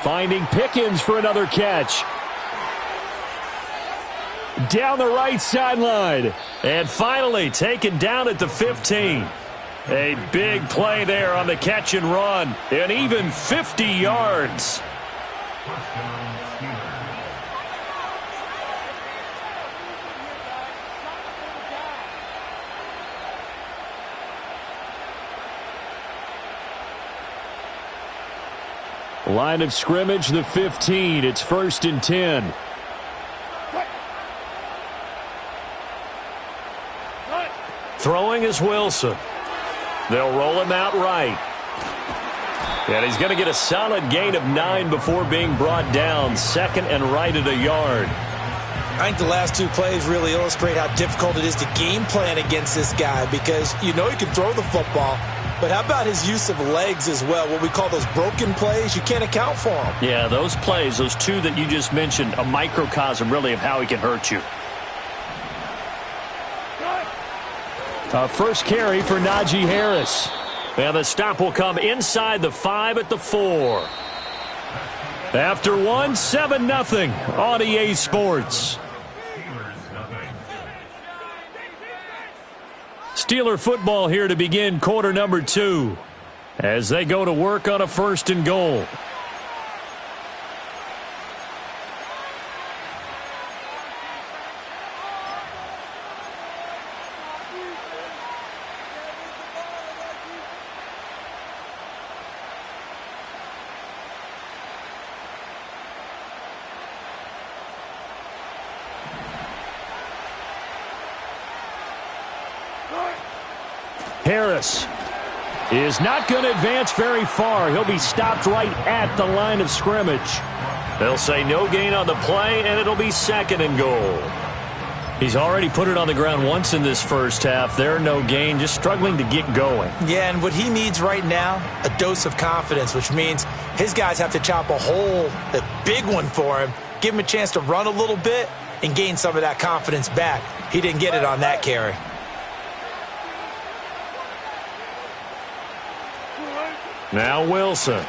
Finding Pickens for another catch. Down the right sideline. And finally taken down at the 15. A big play there on the catch and run. And even 50 yards. Line of scrimmage, the 15. It's 1st and 10. Throwing is Wilson. They'll roll him out right. And he's going to get a solid gain of 9 before being brought down. 2nd and right at a yard. I think the last 2 plays really illustrate how difficult it is to game plan against this guy because you know he can throw the football. But how about his use of legs as well? What we call those broken plays, you can't account for them. Yeah, those plays, those 2 that you just mentioned, a microcosm really of how he can hurt you. First carry for Najee Harris. And the stop will come inside the 5 at the 4. After 1, 7-0 on EA Sports. Steeler football here to begin quarter number 2 as they go to work on a 1st and goal. Harris is not going to advance very far. He'll be stopped right at the line of scrimmage. They'll say no gain on the play, and it'll be 2nd and goal. He's already put it on the ground once in this first half. There, no gain, just struggling to get going. Yeah, and what he needs right now, a dose of confidence, which means his guys have to chop a big one for him, give him a chance to run a little bit and gain some of that confidence back. He didn't get it on that carry. Now Wilson,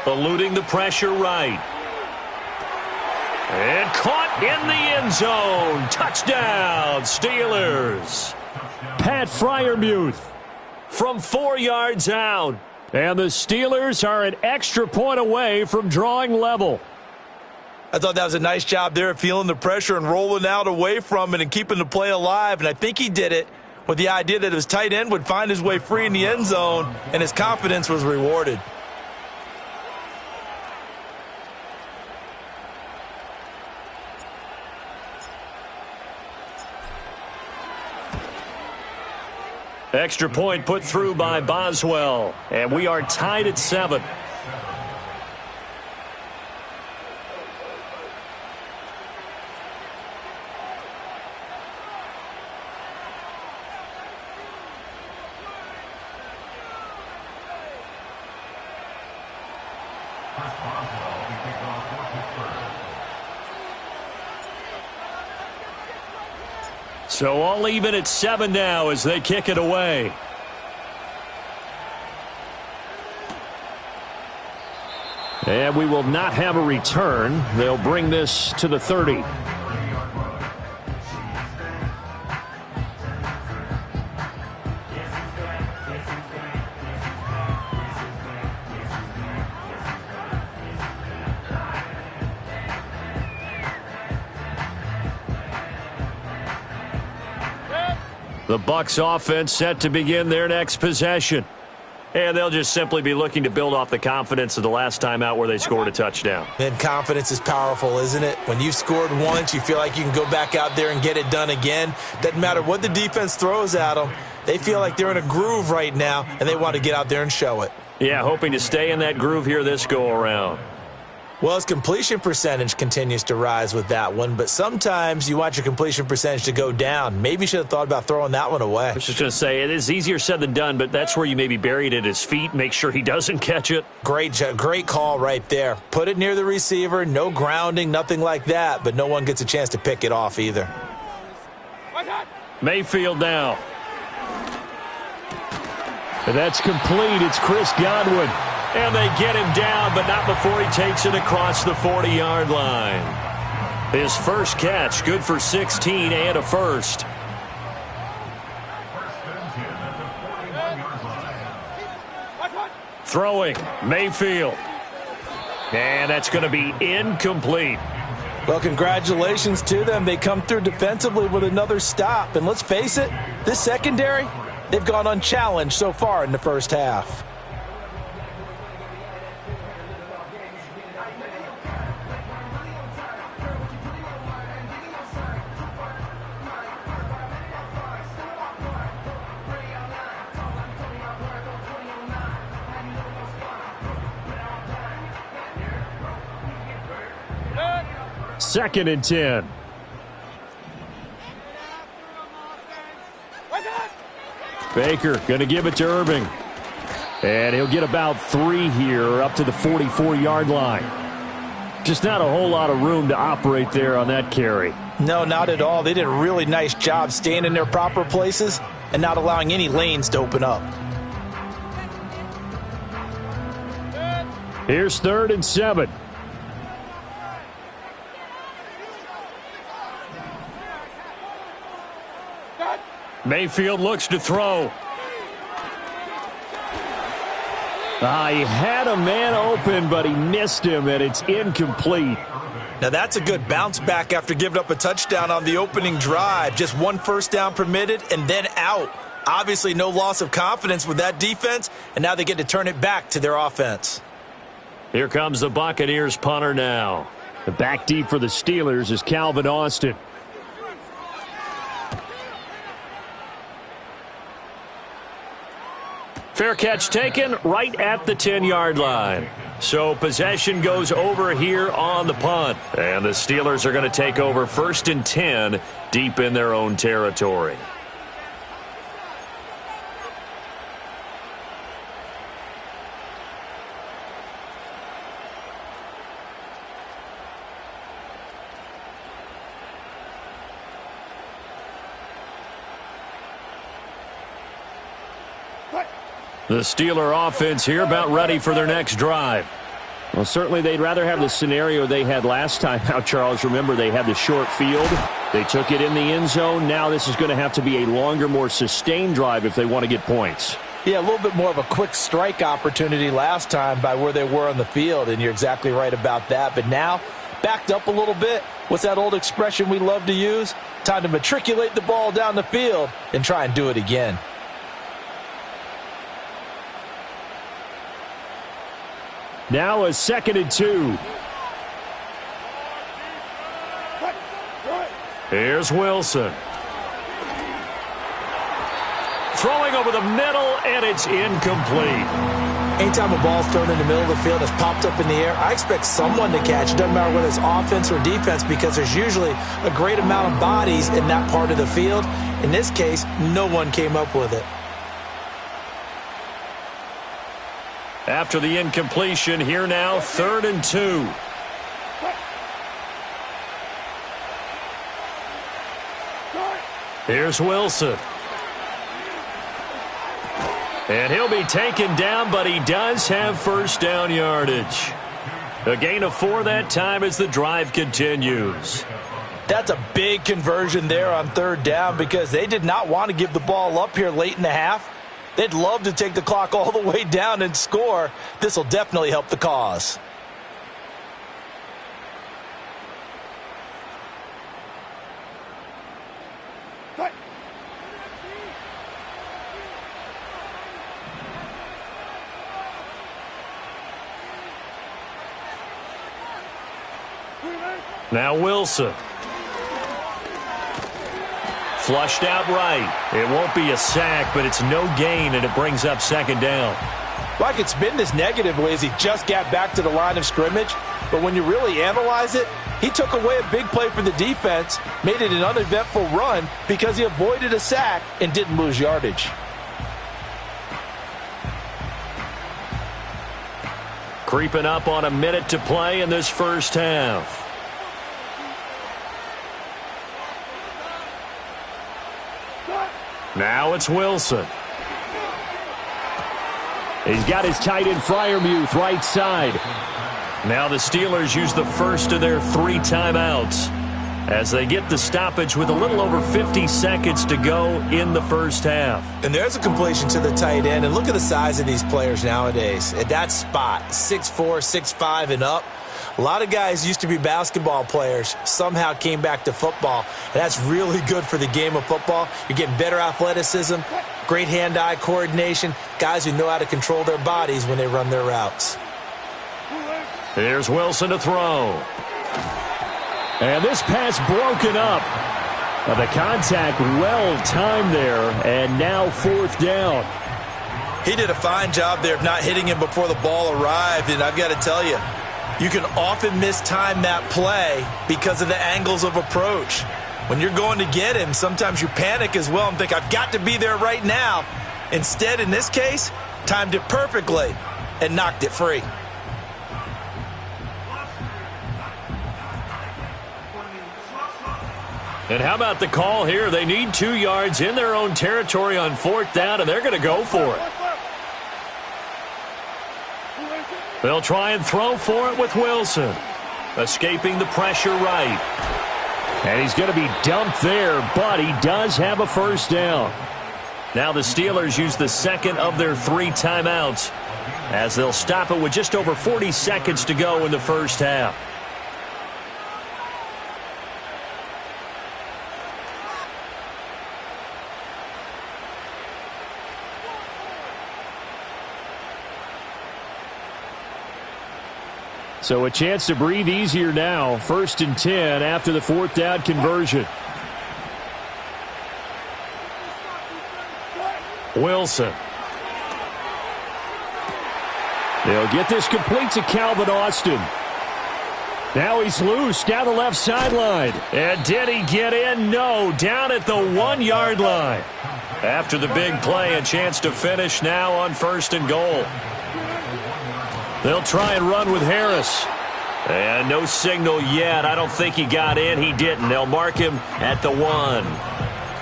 eluding the pressure right. And caught in the end zone. Touchdown, Steelers. Pat Freiermuth from 4 yards out. And the Steelers are an extra point away from drawing level. I thought that was a nice job there of feeling the pressure and rolling out away from it and keeping the play alive. And I think he did it with the idea that his tight end would find his way free in the end zone, and his confidence was rewarded. Extra point put through by Boswell, and we are tied at 7. So all even at 7 now as they kick it away. And we will not have a return. They'll bring this to the 30. The Bucs offense set to begin their next possession. And they'll just simply be looking to build off the confidence of the last time out where they scored a touchdown. And confidence is powerful, isn't it? When you've scored once, you feel like you can go back out there and get it done again. Doesn't matter what the defense throws at them. They feel like they're in a groove right now, and they want to get out there and show it. Yeah, hoping to stay in that groove here this go-around. Well, his completion percentage continues to rise with that one, but sometimes you want your completion percentage to go down. Maybe you should have thought about throwing that one away. I was just going to say, it is easier said than done, but that's where you maybe bury it at his feet, make sure he doesn't catch it. Great call right there. Put it near the receiver, no grounding, nothing like that, but no one gets a chance to pick it off either. Mayfield now. And that's complete. It's Chris Godwin. And they get him down, but not before he takes it across the 40-yard line. His first catch, good for 16 and a first. Throwing, Mayfield. And that's going to be incomplete. Well, congratulations to them. They come through defensively with another stop. And let's face it, this secondary, they've gone unchallenged so far in the first half. Second and 10. Baker going to give it to Irving. And he'll get about 3 here up to the 44-yard line. Just not a whole lot of room to operate there on that carry. No, not at all. They did a really nice job staying in their proper places and not allowing any lanes to open up. Here's 3rd and 7. Mayfield looks to throw. He had a man open, but he missed him, and it's incomplete. Now that's a good bounce back after giving up a touchdown on the opening drive. Just 1 first down permitted and then out. Obviously no loss of confidence with that defense, and now they get to turn it back to their offense. Here comes the Buccaneers punter now. The back deep for the Steelers is Calvin Austin. Fair catch taken right at the 10-yard line. So possession goes over here on the punt. And the Steelers are going to take over 1st and 10 deep in their own territory. The Steeler offense here about ready for their next drive. Well, certainly they'd rather have the scenario they had last time out, Charles. Remember, they had the short field. They took it in the end zone. Now this is going to have to be a longer, more sustained drive if they want to get points. Yeah, a little bit more of a quick strike opportunity last time by where they were on the field, and you're exactly right about that. But now, backed up a little bit. What's that old expression we love to use? Time to matriculate the ball down the field and try and do it again. Now a 2nd and 2. Here's Wilson. Throwing over the middle, and it's incomplete. Anytime a ball's thrown in the middle of the field and it's popped up in the air, I expect someone to catch it. Doesn't matter whether it's offense or defense, because there's usually a great amount of bodies in that part of the field. In this case, no one came up with it. After the incompletion, here now, 3rd and 2. Here's Wilson. And he'll be taken down, but he does have first down yardage. A gain of 4 that time as the drive continues. That's a big conversion there on 3rd down, because they did not want to give the ball up here late in the half. They'd love to take the clock all the way down and score. This will definitely help the cause. Now Wilson. Flushed out right. It won't be a sack, but it's no gain, and it brings up 2nd down. Well, I could spin this negatively as he just got back to the line of scrimmage, but when you really analyze it, he took away a big play for the defense, made it an uneventful run because he avoided a sack and didn't lose yardage. Creeping up on a minute to play in this first half. Now it's Wilson. He's got his tight end Freiermuth right side. Now the Steelers use the first of their 3 timeouts as they get the stoppage with a little over 50 seconds to go in the first half. And there's a completion to the tight end. And look at the size of these players nowadays. At that spot, 6'4", 6'5", and up. A lot of guys used to be basketball players, somehow came back to football. And that's really good for the game of football. You're getting better athleticism, great hand-eye coordination, guys who know how to control their bodies when they run their routes. Here's Wilson to throw. And this pass broken up. The contact well timed there, and now 4th down. He did a fine job there of not hitting him before the ball arrived, and I've got to tell you, you can often mistime that play because of the angles of approach. When you're going to get him, sometimes you panic as well and think, I've got to be there right now. Instead, in this case, timed it perfectly and knocked it free. And how about the call here? They need 2 yards in their own territory on 4th down, and they're going to go for it. They'll try and throw for it with Wilson. Escaping the pressure right. And he's going to be dumped there, but he does have a first down. Now the Steelers use the 2nd of their 3 timeouts as they'll stop it with just over 40 seconds to go in the first half. So a chance to breathe easier now. 1st and 10 after the 4th down conversion. Wilson. They'll get this complete to Calvin Austin. Now he's loose down the left sideline. And did he get in? No, down at the 1-yard line. After the big play, a chance to finish now on 1st and goal. They'll try and run with Harris. And no signal yet. I don't think he got in. He didn't. They'll mark him at the 1.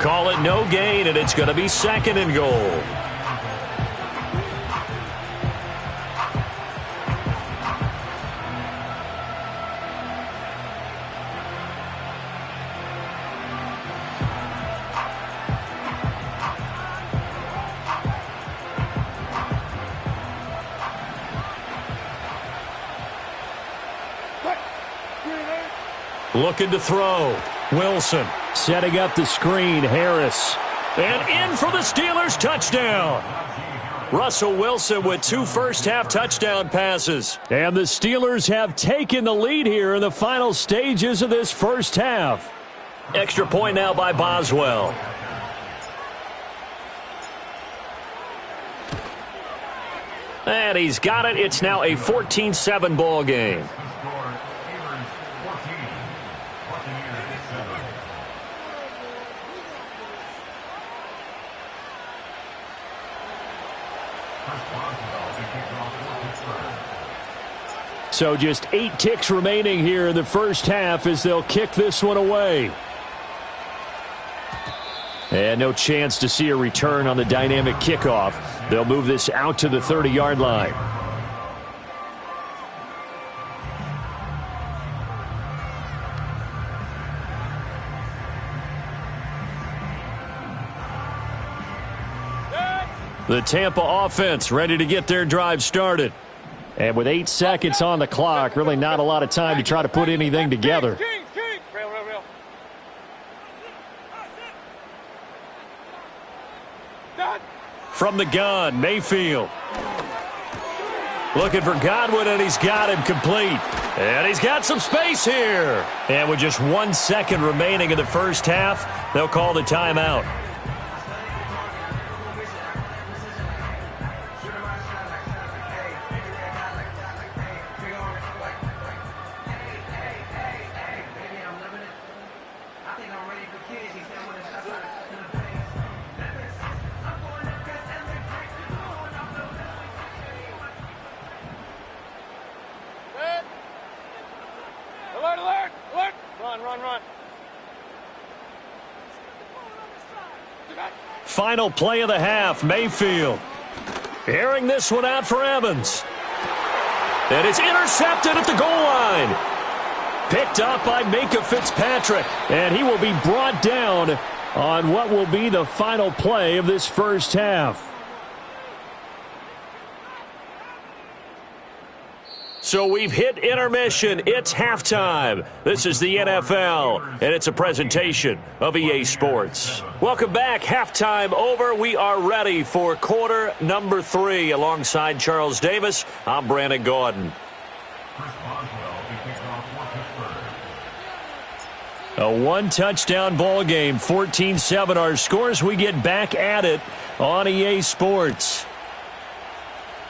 Call it no gain, and it's going to be 2nd and goal. Looking to throw. Wilson setting up the screen. Harris. And in for the Steelers touchdown. Russell Wilson with 2 first-half touchdown passes. And the Steelers have taken the lead here in the final stages of this first half. Extra point now by Boswell. And he's got it. It's now a 14-7 ball game. So just 8 ticks remaining here in the first half as they'll kick this one away. And no chance to see a return on the dynamic kickoff. They'll move this out to the 30-yard line. The Tampa offense ready to get their drive started. And with 8 seconds on the clock, really not a lot of time to try to put anything together. Real. From the gun, Mayfield. Looking for Godwin, and he's got him complete. And he's got some space here. And with just 1 second remaining in the first half, they'll call the timeout. Alert! Run. Final play of the half, Mayfield. Airing this one out for Evans. And it's intercepted at the goal line. Picked up by Minka Fitzpatrick. And he will be brought down on what will be the final play of this first half. So we've hit intermission. It's halftime. This is the NFL, and it's a presentation of EA Sports. Welcome back. Halftime over. We are ready for quarter number 3. Alongside Charles Davis, I'm Brandon Gordon. A 1-touchdown ball game, 14-7 our scores. We get back at it on EA Sports.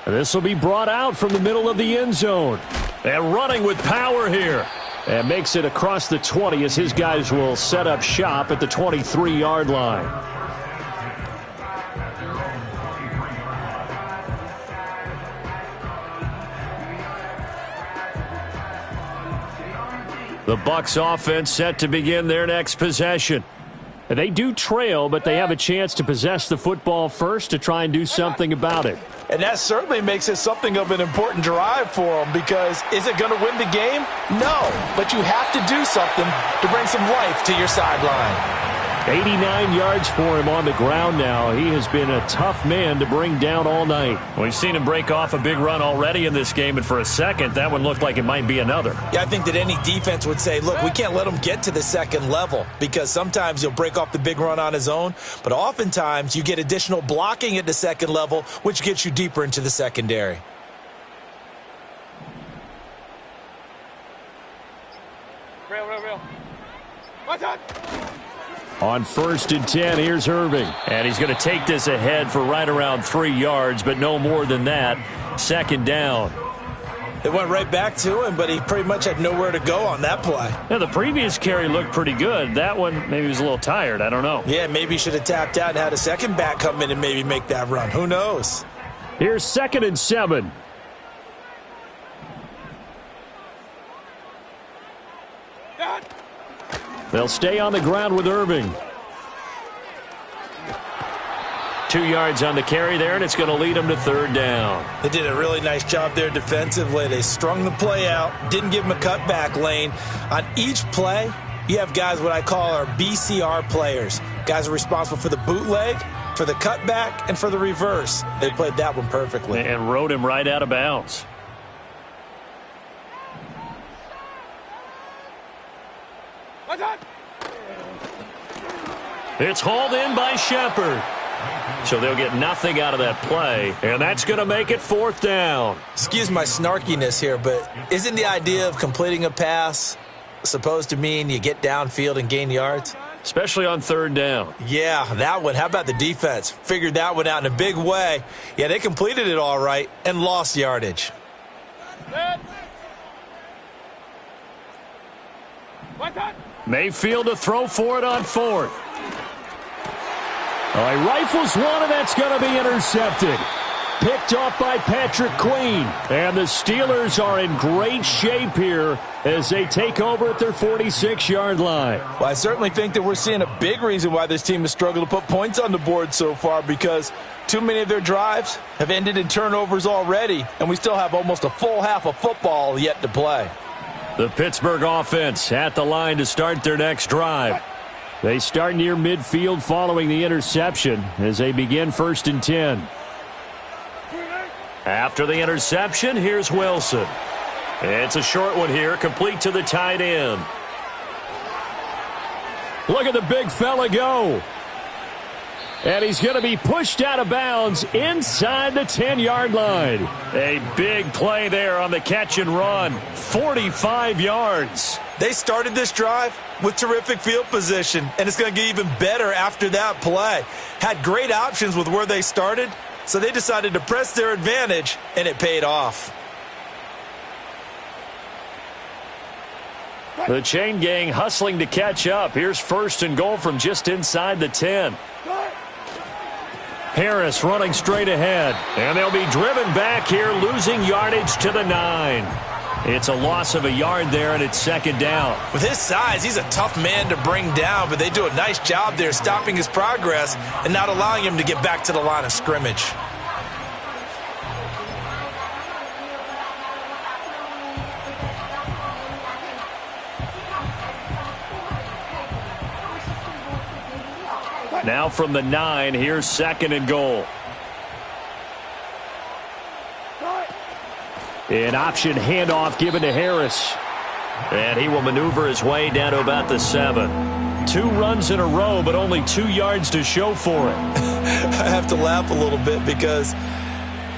This will be brought out from the middle of the end zone. And running with power here. And makes it across the 20 as his guys will set up shop at the 23-yard line. The Bucs offense set to begin their next possession. They do trail, but they have a chance to possess the football first to try and do something about it. And that certainly makes it something of an important drive for them, because is it going to win the game? No, but you have to do something to bring some life to your sideline. 89 yards for him on the ground now. He has been a tough man to bring down all night. We've seen him break off a big run already in this game, and for a second, that one looked like it might be another. Yeah, I think that any defense would say, look, we can't let him get to the second level, because sometimes he'll break off the big run on his own, but oftentimes you get additional blocking at the second level, which gets you deeper into the secondary. Real. What's up? On 1st and 10, here's Irving. And he's going to take this ahead for right around 3 yards, but no more than that. 2nd down. It went right back to him, but he pretty much had nowhere to go on that play. Now, the previous carry looked pretty good. That one, maybe he was a little tired. I don't know. Yeah, maybe he should have tapped out and had a second back come in and maybe make that run. Who knows? Here's 2nd and 7. They'll stay on the ground with Irving. 2 yards on the carry there, and it's going to lead them to 3rd down. They did a really nice job there defensively. They strung the play out, didn't give him a cutback lane. On each play, you have guys what I call our BCR players. Guys are responsible for the bootleg, for the cutback, and for the reverse. They played that one perfectly. And rode him right out of bounds. It's hauled in by Shepard. So they'll get nothing out of that play, and that's going to make it 4th down. Excuse my snarkiness here, but isn't the idea of completing a pass supposed to mean you get downfield and gain yards? Especially on 3rd down. Yeah, that one. How about the defense? Figured that one out in a big way. Yeah, they completed it all right and lost yardage. Mayfield to throw for it on 4th. All right, rifles one, and that's going to be intercepted. Picked off by Patrick Queen. And the Steelers are in great shape here as they take over at their 46-yard line. Well, I certainly think that we're seeing a big reason why this team has struggled to put points on the board so far, because too many of their drives have ended in turnovers already, and we still have almost a full half of football yet to play. The Pittsburgh offense at the line to start their next drive. They start near midfield following the interception as they begin 1st and 10. After the interception, here's Wilson. It's a short one here, complete to the tight end. Look at the big fella go. And he's going to be pushed out of bounds inside the 10-yard line. A big play there on the catch and run. 45 yards. They started this drive with terrific field position, and it's going to get even better after that play. Had great options with where they started, so they decided to press their advantage, and it paid off. The chain gang hustling to catch up. Here's 1st and goal from just inside the 10. Harris running straight ahead, and they'll be driven back here, losing yardage to the 9. It's a loss of a yard there, and it's 2nd down. With his size, he's a tough man to bring down, but they do a nice job there stopping his progress and not allowing him to get back to the line of scrimmage. Now from the 9, here's 2nd and goal. An option handoff given to Harris. And he will maneuver his way down to about the 7. 2 runs in a row, but only 2 yards to show for it. I have to laugh a little bit because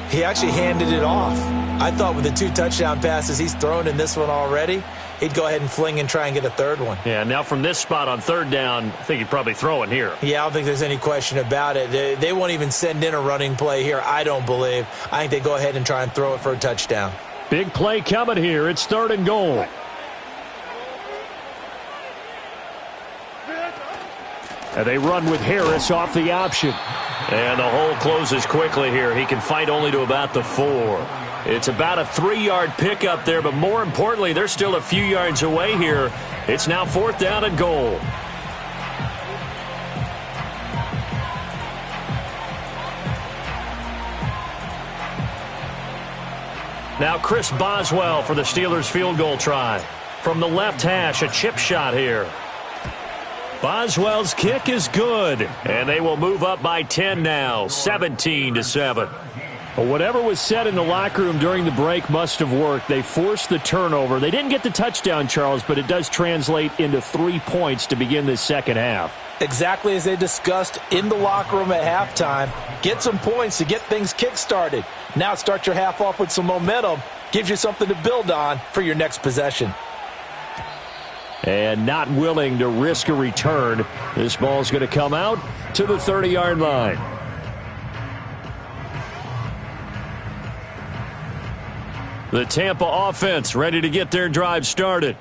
he actually handed it off. I thought with the 2 touchdown passes he's thrown in this one already, he'd go ahead and fling and try and get a 3rd one. Yeah, now from this spot on 3rd down, I think he'd probably throw it here. Yeah, I don't think there's any question about it. They won't even send in a running play here, I don't believe. I think they go ahead and try and throw it for a touchdown. Big play coming here. It's 3rd and goal. And they run with Harris off the option. And the hole closes quickly here. He can fight only to about the 4. It's about a 3-yard pickup there, but more importantly, they're still a few yards away here. It's now 4th down and goal. Now Chris Boswell for the Steelers field goal try. From the left hash, a chip shot here. Boswell's kick is good, and they will move up by 10 now, 17-7. Well, whatever was said in the locker room during the break must have worked. They forced the turnover. They didn't get the touchdown, Charles, but it does translate into 3 points to begin this 2nd half. Exactly as they discussed in the locker room at halftime. Get some points to get things kick-started. Now start your half off with some momentum. Gives you something to build on for your next possession. And not willing to risk a return. This ball's going to come out to the 30-yard line. The Tampa offense ready to get their drive started.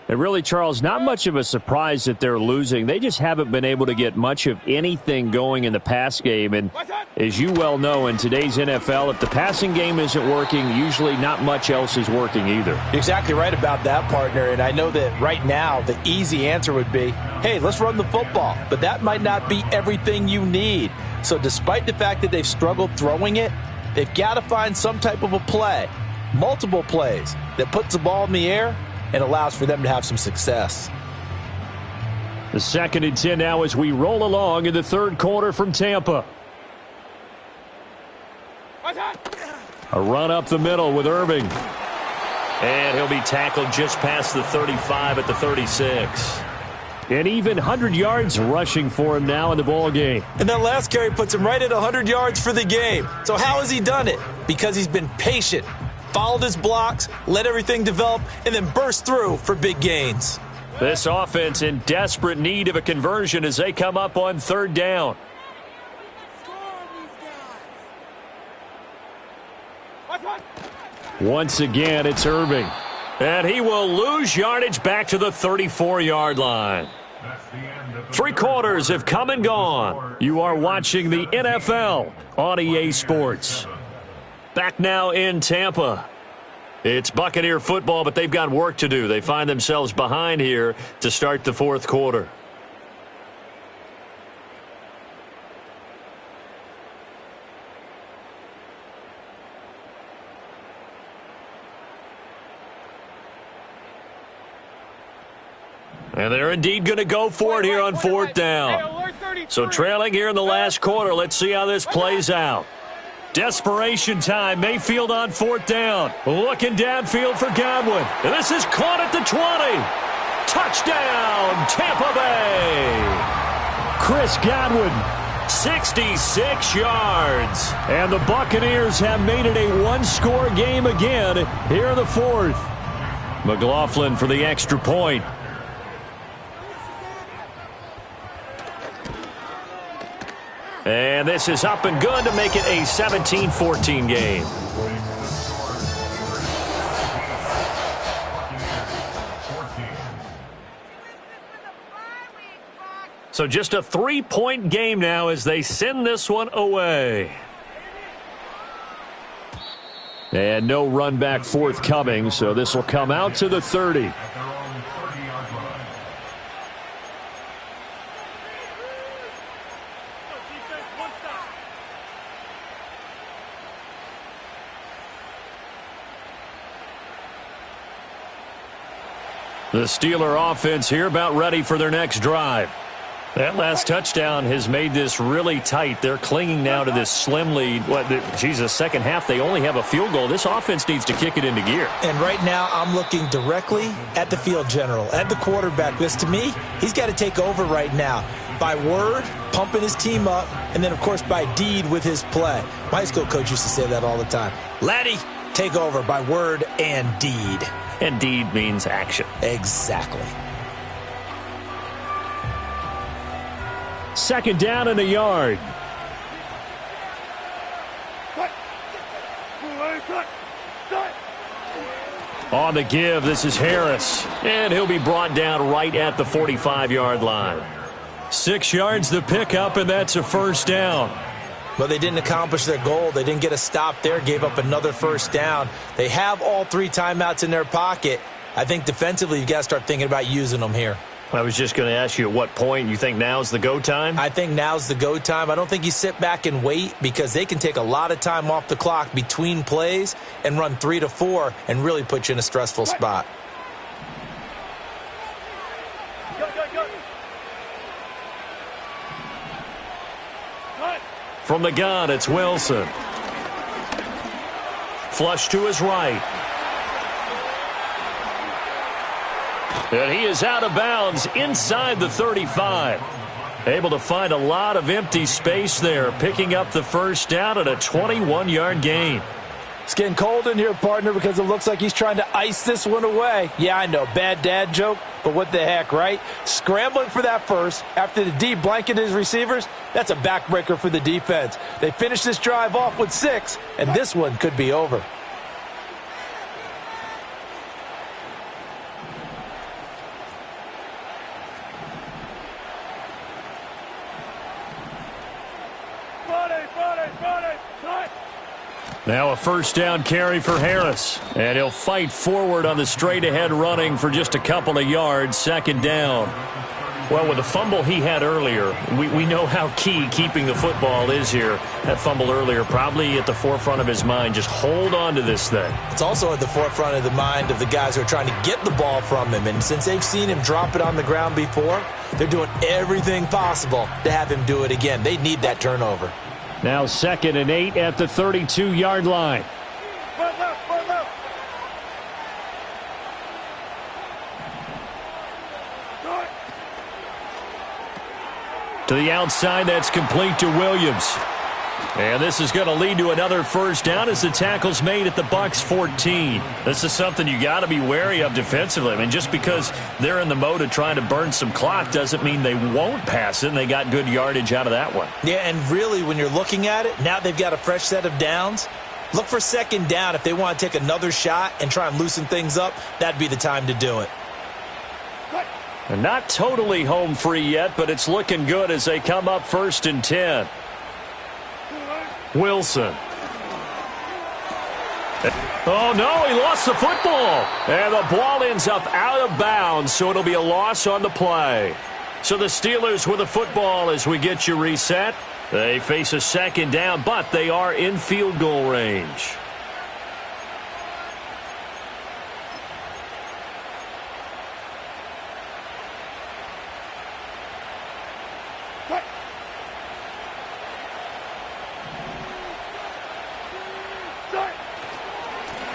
And really, Charles, not much of a surprise that they're losing. They just haven't been able to get much of anything going in the pass game. And as you well know, in today's NFL, if the passing game isn't working, usually not much else is working either. You're exactly right about that, partner. And I know that right now the easy answer would be, hey, let's run the football. But that might not be everything you need. So despite the fact that they've struggled throwing it, they've got to find some type of a play, multiple plays, that puts the ball in the air and allows for them to have some success. The 2nd and 10 now as we roll along in the 3rd quarter from Tampa. A run up the middle with Irving. And he'll be tackled just past the 35 at the 36. An even 100 yards rushing for him now in the ball game. And that last carry puts him right at 100 yards for the game. So how has he done it? Because he's been patient, followed his blocks, let everything develop, and then burst through for big gains. This offense in desperate need of a conversion as they come up on third down. Once again, it's Irving. And he will lose yardage back to the 34-yard line. 3 quarters have come and gone. You are watching the NFL on EA Sports. Back now in Tampa. It's Buccaneer football, but they've got work to do. They find themselves behind here to start the fourth quarter. And they're indeed going to go for it here on fourth down. So trailing here in the last quarter. Let's see how this plays out. Desperation time. Mayfield on fourth down. Looking downfield for Godwin. And this is caught at the 20. Touchdown, Tampa Bay. Chris Godwin. 66 yards. And the Buccaneers have made it a one-score game again here in the fourth. McLaughlin for the extra point. And this is up and good to make it a 17-14 game. So just a 3-point game now as they send this one away. And no run back forthcoming, so this will come out to the 30. The Steeler offense here about ready for their next drive. That last touchdown has made this really tight. They're clinging now to this slim lead. Second half, they only have a field goal. This offense needs to kick it into gear. And right now, I'm looking directly at the field general, at the quarterback. Because to me, he's got to take over right now. By word, pumping his team up, and then, of course, by deed with his play. My high school coach used to say that all the time. Laddie, take over by word and deed. And deed means action. Exactly. Second down and a yard. On the give, this is Harris. And he'll be brought down right at the 45-yard line. 6 yards the pickup, and that's a first down. Well, they didn't accomplish their goal. They didn't get a stop there, gave up another first down. They have all 3 timeouts in their pocket. I think defensively you've got to start thinking about using them here. I was just going to ask you at what point you think now's the go time? I think now's the go time. I don't think you sit back and wait because they can take a lot of time off the clock between plays and run 3 to 4 and really put you in a stressful spot. From the gun, it's Wilson. Flush to his right. And he is out of bounds inside the 35. Able to find a lot of empty space there, picking up the first down at a 21-yard gain. It's getting cold in here, partner, because it looks like he's trying to ice this one away. Yeah, I know, bad dad joke, but what the heck, right? Scrambling for that first after the D blanketed his receivers, that's a backbreaker for the defense. They finished this drive off with 6, and this one could be over. Now a first down carry for Harris. And he'll fight forward on the straight-ahead running for just a couple of yards. Second down. Well, with the fumble he had earlier, we know how key keeping the football is here. That fumble earlier probably at the forefront of his mind. Just hold on to this thing. It's also at the forefront of the mind of the guys who are trying to get the ball from him. And since they've seen him drop it on the ground before, they're doing everything possible to have him do it again. They need that turnover. Now 2nd and 8 at the 32-yard line. To the outside, that's complete to Williams. And this is going to lead to another first down as the tackle's made at the Bucs 14. This is something you got to be wary of defensively. I mean, just because they're in the mode of trying to burn some clock doesn't mean they won't pass it, and they got good yardage out of that one. Yeah, and really, when you're looking at it, now they've got a fresh set of downs. Look for second down. If they want to take another shot and try and loosen things up, that'd be the time to do it. And not totally home free yet, but it's looking good as they come up 1st and 10. Wilson. Oh, no, he lost the football. And the ball ends up out of bounds, so it'll be a loss on the play. So the Steelers with the football as we get you reset. They face a second down, but they are in field goal range.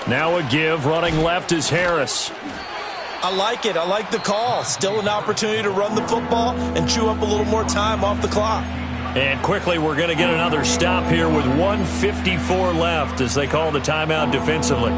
Now a give, running left is Harris. I like it. I like the call. Still an opportunity to run the football and chew up a little more time off the clock. And quickly, we're going to get another stop here with 1:54 left as they call the timeout defensively.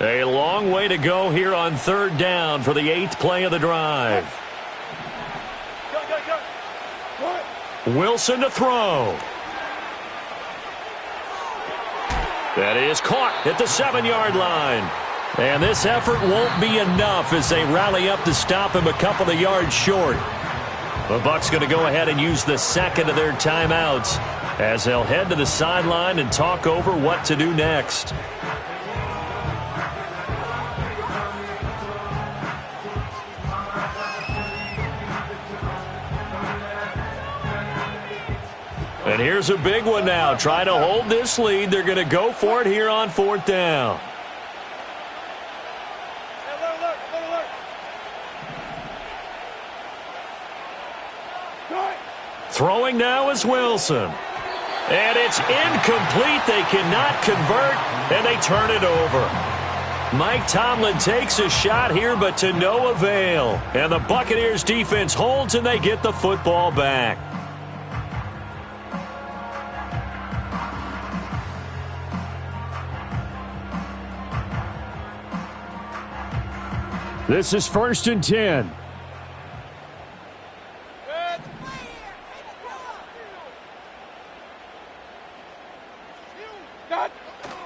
A long way to go here on 3rd down for the 8th play of the drive. Wilson to throw. That is caught at the 7-yard line. And this effort won't be enough as they rally up to stop him a couple of yards short. The Bucs going to go ahead and use the second of their timeouts as they'll head to the sideline and talk over what to do next. And here's a big one now. Trying to hold this lead. They're going to go for it here on 4th down. Throwing now is Wilson. And it's incomplete. They cannot convert, and they turn it over. Mike Tomlin takes a shot here, but to no avail. And the Buccaneers defense holds, and they get the football back. This is 1st and 10.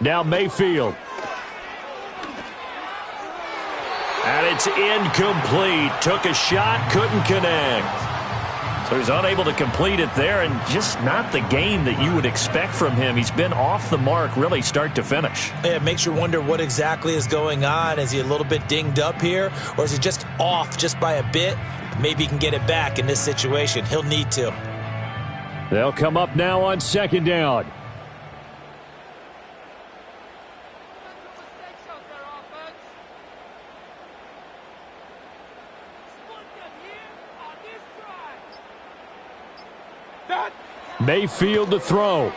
Now Mayfield. And it's incomplete. Took a shot, couldn't connect. So he's unable to complete it there, and just not the game that you would expect from him. He's been off the mark really start to finish. Yeah, it makes you wonder what exactly is going on. Is he a little bit dinged up here, or is he just off just by a bit? Maybe he can get it back in this situation. He'll need to. They'll come up now on 2nd down. Mayfield to throw.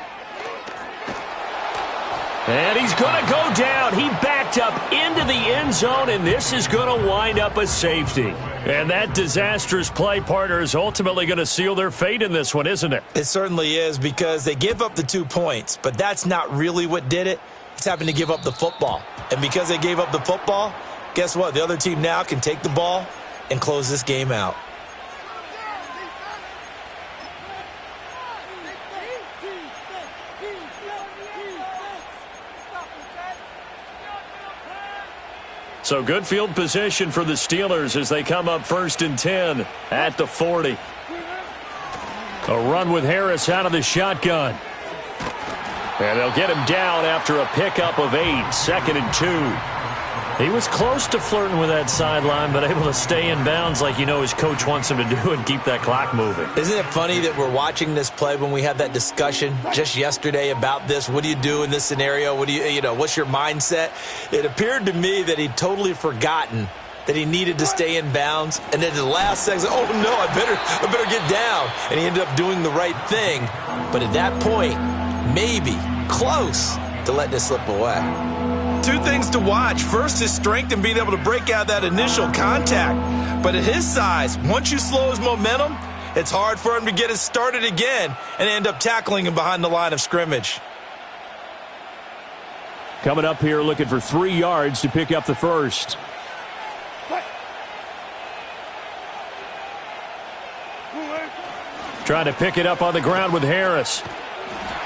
And he's going to go down. He backed up into the end zone, and this is going to wind up a safety. And that disastrous play, partner, is ultimately going to seal their fate in this one, isn't it? It certainly is, because they give up the 2 points, but that's not really what did it. It's having to give up the football. And because they gave up the football, guess what? The other team now can take the ball and close this game out. So good field position for the Steelers as they come up 1st and 10 at the 40. A run with Harris out of the shotgun. And they'll get him down after a pickup of 8, 2nd and 2. He was close to flirting with that sideline, but able to stay in bounds like you know his coach wants him to do and keep that clock moving. Isn't it funny that we're watching this play when we had that discussion just yesterday about this? What do you do in this scenario? What do you know, what's your mindset? It appeared to me that he'd totally forgotten that he needed to stay in bounds, and then at the last second, oh no, I better get down. And he ended up doing the right thing. But at that point, maybe close to letting it slip away. Two things to watch. First, his strength in being able to break out that initial contact. But at his size, once you slow his momentum, it's hard for him to get it started again and end up tackling him behind the line of scrimmage. Coming up here looking for 3 yards to pick up the first. Trying to pick it up on the ground with Harris.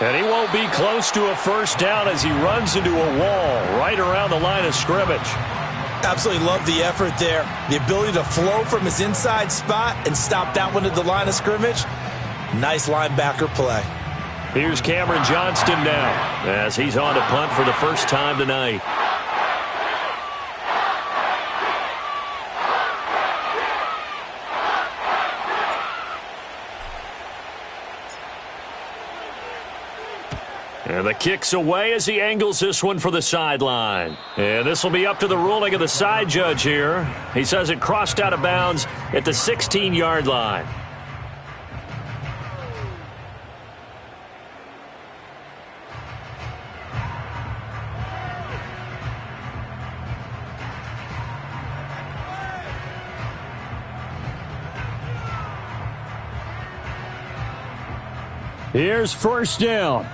And he won't be close to a first down as he runs into a wall right around the line of scrimmage. Absolutely love the effort there. The ability to flow from his inside spot and stop that one at the line of scrimmage. Nice linebacker play. Here's Cameron Johnston now as he's on to punt for the first time tonight. And the kick's away as he angles this one for the sideline. And this will be up to the ruling of the side judge here. He says it crossed out of bounds at the 16-yard line. Here's first down.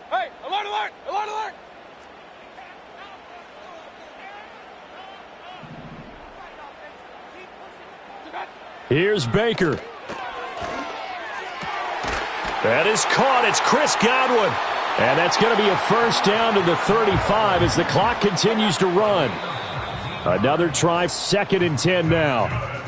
Hey, alert, alert, alert, alert! Here's Baker. That is caught. It's Chris Godwin. And that's going to be a first down to the 35 as the clock continues to run. Another try, 2nd and 10 now.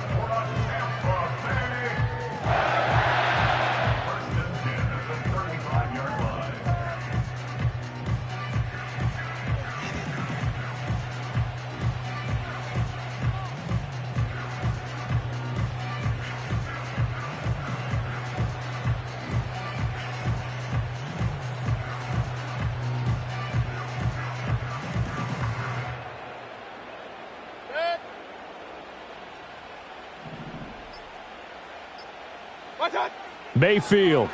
Mayfield.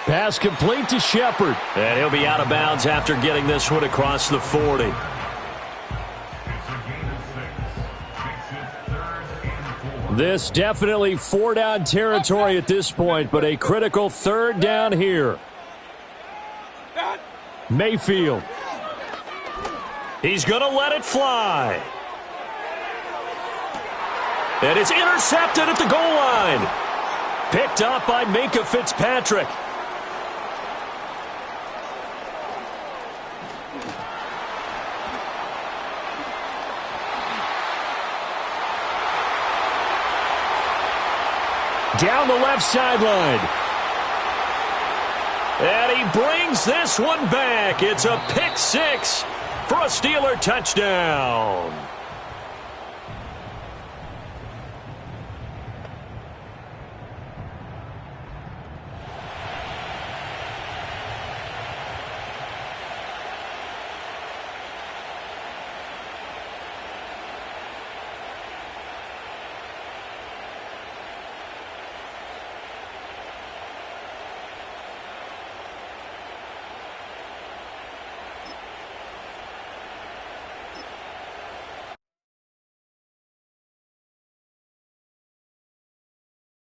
Pass complete to Shepard. And he'll be out of bounds after getting this one across the 40. This definitely 4-down territory at this point, but a critical 3rd down here. Mayfield. He's going to let it fly. And it's intercepted at the goal line. Picked up by Minkah Fitzpatrick. Down the left sideline. And he brings this one back. It's a pick 6 for a Steeler touchdown.